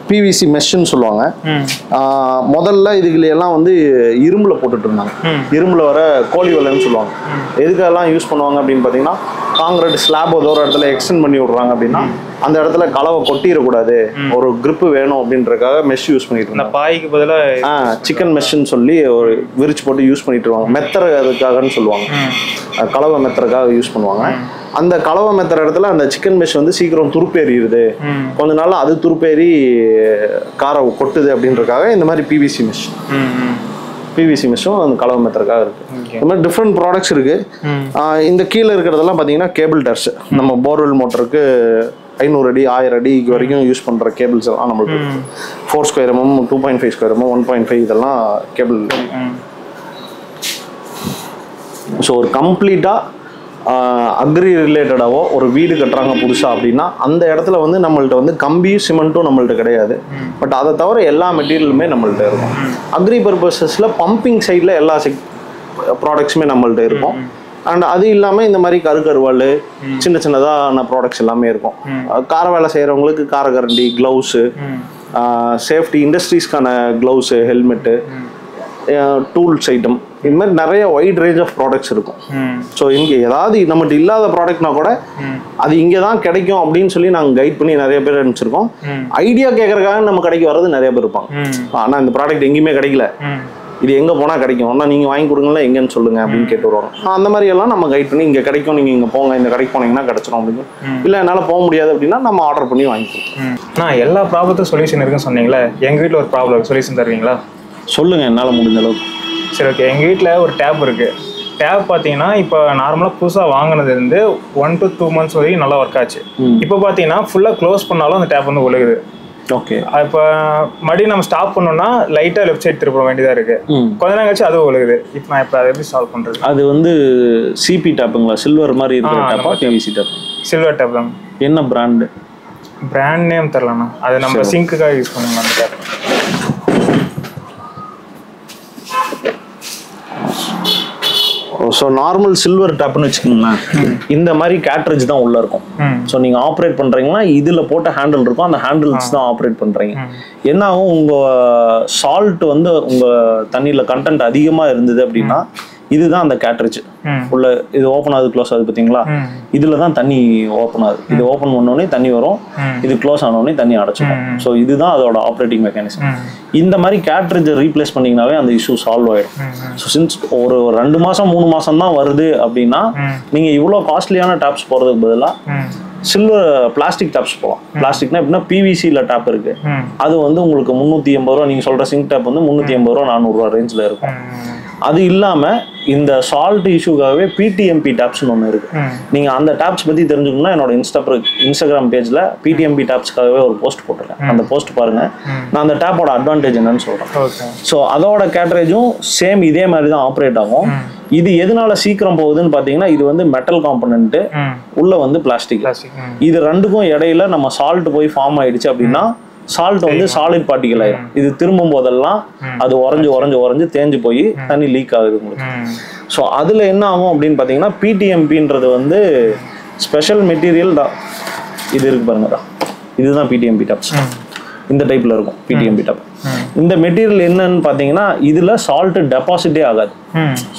பிவிசி மெஷ்ன்னு சொல்லுவாங்க. முதல்ல இதுல எல்லாம் வந்து இரும்புல போட்டுட்டு இருந்தாங்க. இரும்புல வர கோழி வலைன்னு சொல்லுவாங்க. எதுக்கெல்லாம் யூஸ் பண்ணுவாங்க அப்படின்னு பார்த்தீங்கன்னா, காங்கிரீட் ஸ்லாப் ஒரு இடத்துல எக்ஸ்டெண்ட் பண்ணி விடுறாங்க அப்படின்னா அந்த இடத்துல கலவை கொட்டிடக்கூடாது, ஒரு கிரிப்பு வேணும் அப்படின்றதுக்காக மெஷ் யூஸ் பண்ணிட்டு இருந்தாங்க. பாய்க்கு பதிலாக சிக்கன் மெஷ்ன்னு சொல்லி ஒரு விரிச்சு போட்டு யூஸ் பண்ணிட்டு இருவாங்க. மெத்தறதுக்காகன்னு சொல்லுவாங்க, கலவை மெத்தறதுக்காக யூஸ் பண்ணுவாங்க. அந்த கலவை மெத்தற இடத்துல அந்த சிக்கன் மெஷ் வந்து சீக்கிரம் துருப்பேறிடுது, கொஞ்ச நாள் அது துருப்பேறி காரை கொட்டுது அப்படின்றதுக்காக இந்த மாதிரி பிவிசி மெஷ்ஷும் அந்த கலவை மெத்தறதுக்காக இருக்கு. இந்த மாதிரி டிஃப்ரெண்ட் ப்ராடக்ட்ஸ் இருக்கு. இந்த கீழே இருக்கிறதெல்லாம் பார்த்தீங்கன்னா கேபிள் டர்ஸ். நம்ம போர்வெல் மோட்டருக்கு 500 அடி 1000 அடி வரைக்கும் யூஸ் பண்ற கேபிள்ஸ் எல்லாம் நம்மளுக்கு 4 ஸ்கொயர் mm 2.5 ஸ்கொயர் mm 1.5 இதெல்லாம் கேபிள். ஸோ ஒரு கம்ப்ளீட்டா அக்ரி ரிலேட்டடாவோ ஒரு வீடு கட்டுறாங்க புதுசா அப்படின்னா அந்த இடத்துல வந்து நம்மள்ட்ட வந்து கம்பி சிமெண்ட்டும் நம்மள்ட்ட கிடையாது. பட் அதை தவிர எல்லா மெட்டீரியலுமே நம்மள்ட்ட இருக்கும். அக்ரி பர்பஸஸ்ல பம்பிங் சைட்ல எல்லா ப்ராடக்ட்ஸுமே நம்மள்ட்ட இருக்கும். அண்ட் அது இல்லாமல் இந்த மாதிரி கருவாள் சின்ன சின்னதான ப்ராடக்ட்ஸ் எல்லாமே இருக்கும். கார வேலை செய்கிறவங்களுக்கு காரக்கரண்டி, க்ளவுஸு, சேஃப்டி இண்டஸ்ட்ரீஸ்க்கான க்ளவுஸு, ஹெல்மெட்டு, டூல்ஸ் ஐட்டம், இது மாதிரி நிறைய வைட் ரேஞ்ச் ஆஃப் ப்ராடக்ட்ஸ் இருக்கும். ஸோ இங்கே ஏதாவது நம்மகிட்ட இல்லாத ப்ராடக்ட்னா கூட அது இங்கே தான் கிடைக்கும் அப்படின்னு சொல்லி நாங்கள் கைட் பண்ணி நிறைய பேர் அனுப்பிச்சிருக்கோம். ஐடியா கேட்கறதுக்காக நம்ம கடைக்கு வர்றது நிறைய பேர் இருப்பாங்க. ஆனால் இந்த ப்ராடக்ட் எங்கேயுமே கிடைக்கல, இது எங்கே போனால் கிடைக்கும், ஆனால் நீங்கள் வாங்கி கொடுங்களா எங்கன்னு சொல்லுங்க அப்படின்னு கேட்டு வருவாங்க. அந்த மாதிரி எல்லாம் நம்ம கைட் பண்ணி இங்கே கிடைக்கும், நீங்கள் இங்கே போங்க, இந்த கடைக்கு போனீங்கன்னா கிடைச்சிடும் அப்படின்னு. இல்லை என்னால் போக முடியாது அப்படின்னா நம்ம ஆர்டர் பண்ணி வாங்கி கொடுப்போம். நான் எல்லா ப்ராப்ளத்துக்கும் சொல்யூஷன் இருக்குன்னு சொன்னீங்களே, எங்கள் வீட்டில் ஒரு ப்ராப்ளம் சொல்யூஷன் தருவீங்களா? சொல்லுங்கள், என்னால் முடிஞ்ச அளவுக்கு. சரி, ஓகே. எங்கள் வீட்டில் ஒரு டேப் இருக்குது. டேப் பார்த்தீங்கன்னா இப்போ நார்மலாக புதுசாக வாங்கினது இருந்து 1 to 2 months வரைக்கும் நல்லா ஒர்க் ஆச்சு. இப்போ பார்த்தீங்கன்னா ஃபுல்லாக க்ளோஸ் பண்ணாலும் அந்த டேப் வந்து ஒழுகுது. ஓகே. இப்போ மறுபடியும் நம்ம ஸ்டாப் பண்ணோம்னா லைட்டாக லெஃப்ட் சைட் திருப்ப வேண்டியதாக இருக்கு. கொஞ்ச நேரம் கழிச்சு அதுவும் ஒழுகுது. இப்போ நான் இப்போ அதை எப்படி சால்வ் பண்ணுறது? அது வந்து சிபி டேப்புங்களா? சில்வர் மாதிரி இருக்கிற டேப்பா? PVC tape? சில்வர் டேப் தான். என்ன பிராண்டு? Brand name தெரிலண்ணா. அது நம்ம சிங்க்குக்காக யூஸ் பண்ணுவோம் அந்த டேப். ஸோ நார்மல் சில்வர் டேப்னு வச்சுக்கோங்களேன், இந்த மாதிரி கேட்ரேஜ் தான் உள்ள இருக்கும். ஸோ நீங்க ஆப்ரேட் பண்றீங்கன்னா இதுல போட்ட ஹேண்டில் இருக்கும், அந்த ஹேண்டில்ஸ் தான் ஆப்ரேட் பண்றீங்க. என்ன ஆகும், உங்க சால்ட் வந்து உங்க தண்ணியில கண்டென்ட் அதிகமா இருந்தது அப்படின்னா இதுதான் அந்த கேட்ரேஜ் உள்ள. இது ஓப்பன் ஆகுது, க்ளோஸ் ஆகுது பார்த்தீங்களா? இதுல தான் தண்ணி ஓப்பன் ஆகுது. இது ஓப்பன் பண்ணோடனே தண்ணி வரும், இது க்ளோஸ் ஆனோடனே தண்ணி அடைச்சிடும். ஸோ இதுதான் அதோட ஆப்ரேட்டிங் மெக்கானிசம். இந்த மாதிரி கேட்ரேஜை ரீப்ளேஸ் பண்ணிங்கனாவே அந்த இஷ்யூ சால்வ் ஆயிடும். ஸோ சின்ஸ் ஒரு 2 மாசம் 3 மாசம் தான் வருது அப்படின்னா நீங்க இவ்வளோ காஸ்ட்லியான டேப்ஸ் போறதுக்கு பதிலாக சில்வர் பிளாஸ்டிக் டேப்ஸ் போகலாம். பிளாஸ்டிக்னா எப்படின்னா பிவிசியில் டேப் இருக்கு, அது வந்து உங்களுக்கு 380 ரூபா. நீங்க சொல்ற சிங்க் டேப் வந்து 380 ரூபா 400 ரூபா ரேஞ்சில் இருக்கும். அது இல்லாமல் இந்த சால்ட் இஷ்யூக்காகவே பிடிஎம்பி டேப்ஸ்னு ஒன்று இருக்குது. நீங்கள் அந்த டேப்ஸ் பற்றி தெரிஞ்சுக்கணும்னா என்னோட இன்ஸ்டாகிராம் பேஜில் பிடிஎம்பி டேப்ஸ்க்காகவே ஒரு போஸ்ட் போட்டிருக்கேன். அந்த போஸ்ட் பாருங்கள். நான் அந்த டேப்போட அட்வான்டேஜ் என்னன்னு சொல்கிறேன். ஸோ அதோட கேட்டரேஜும் சேம் இதே மாதிரி தான் ஆப்ரேட் ஆகும். இது எதனால சீக்கிரம் போகுதுன்னு பார்த்தீங்கன்னா, இது வந்து மெட்டல் காம்பனன்ட், உள்ள வந்து பிளாஸ்டிக். இது ரெண்டுக்கும் இடையில நம்ம சால்ட் போய் ஃபார்ம் ஆயிடுச்சு அப்படின்னா சால்ட் வந்து சாலிட் பார்ட்டிகல் ஆயிடும். இது திரும்பும் போதெல்லாம் அது உறைஞ்சு தேஞ்சு போய் தண்ணி லீக் ஆகுது உங்களுக்கு. ஸோ அதில் என்ன ஆகும் அப்படின்னு பார்த்தீங்கன்னா, பிடிஎம்பின்றது வந்து ஸ்பெஷல் மெட்டீரியல் தான். இது இருக்கு பாருங்க, இதுதான் பிடிஎம்பி டாப்ஸ். இந்த டைப்ல இருக்கும் பிடிஎம்பி டாப். இந்த மெட்டீரியல் என்னன்னு பார்த்தீங்கன்னா, இதுல சால்ட் டெபாசிட்டே ஆகாது.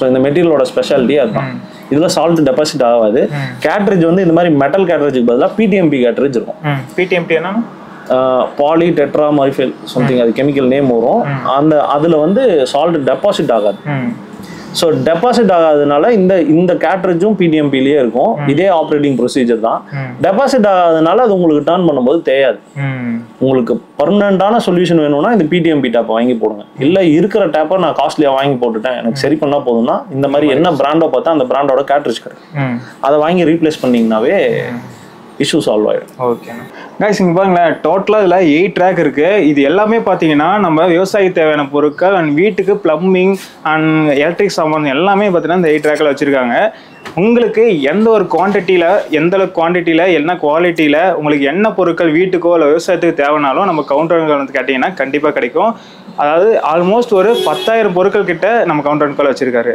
ஸோ இந்த மெட்டீரியலோட ஸ்பெஷாலிட்டி அதுதான். இதுல சால்ட் டெபாசிட் ஆகாது. கேட்ரேஜ் வந்து இந்த மாதிரி மெட்டல் கேட்ரேஜுக்கு பதிலாக பிடிஎம்பி கேட்ரேஜ் இருக்கும். பிடிஎம்பி என்ன? பாலி டெட்ரா மாரிஃபைல் சம்திங், அது கெமிக்கல் நேம் வரும். அதுல வந்து சால்ட் டெபாசிட் ஆகாது. ஸோ டெபாசிட் ஆகாததுனால இந்த கேட்ரேஜும் பிடிஎம்பிலேயே இருக்கும். இதே ஆப்ரேட்டிங் ப்ரொசீஜர் தான். டெபாசிட் ஆகாததுனால அது உங்களுக்கு டர்ன் பண்ணும்போது தேயாது. உங்களுக்கு பர்மனண்டான சொல்யூஷன் வேணும்னா இந்த பிடிஎம்பி டேப்பை வாங்கி போடுங்க. இல்லை இருக்கிற டேப்பை நான் காஸ்ட்லியாக வாங்கி போட்டுட்டேன், எனக்கு சரி பண்ணா போதும்னா இந்த மாதிரி என்ன பிராண்டோ பார்த்தா அந்த பிராண்டோட கேட்ரேஜ் கிடைக்கும். அதை வாங்கி ரீப்ளேஸ் பண்ணிங்கனாவே இஷ்யூ சால்வ் ஆகிடும். ஓகே கைஸ், இங்கே பாருங்களேன், டோட்டலாக இதில் 8 ட்ராக் இருக்குது. இது எல்லாமே பார்த்தீங்கன்னா நம்ம விவசாய தேவையான பொருட்கள் அண்ட் வீட்டுக்கு ப்ளம்பிங் அண்ட் எலக்ட்ரிக் சாமான் எல்லாமே பார்த்தீங்கன்னா இந்த 8 ட்ராக்கில் வச்சுருக்காங்க. உங்களுக்கு எந்த ஒரு குவான்டிட்டியில், எந்த அளவுக்கு குவான்டிட்டியில், என்ன குவாலிட்டியில் உங்களுக்கு என்ன பொருட்கள் வீட்டுக்கோ இல்லை விவசாயத்துக்கு தேவைனாலும் நம்ம கவுண்டர் வந்து கேட்டிங்கன்னா கண்டிப்பாக கிடைக்கும். அதாவது ஆல்மோஸ்ட் ஒரு 10,000 பொருட்கள் கிட்ட நம்ம கவுண்டர் வச்சுருக்காரு.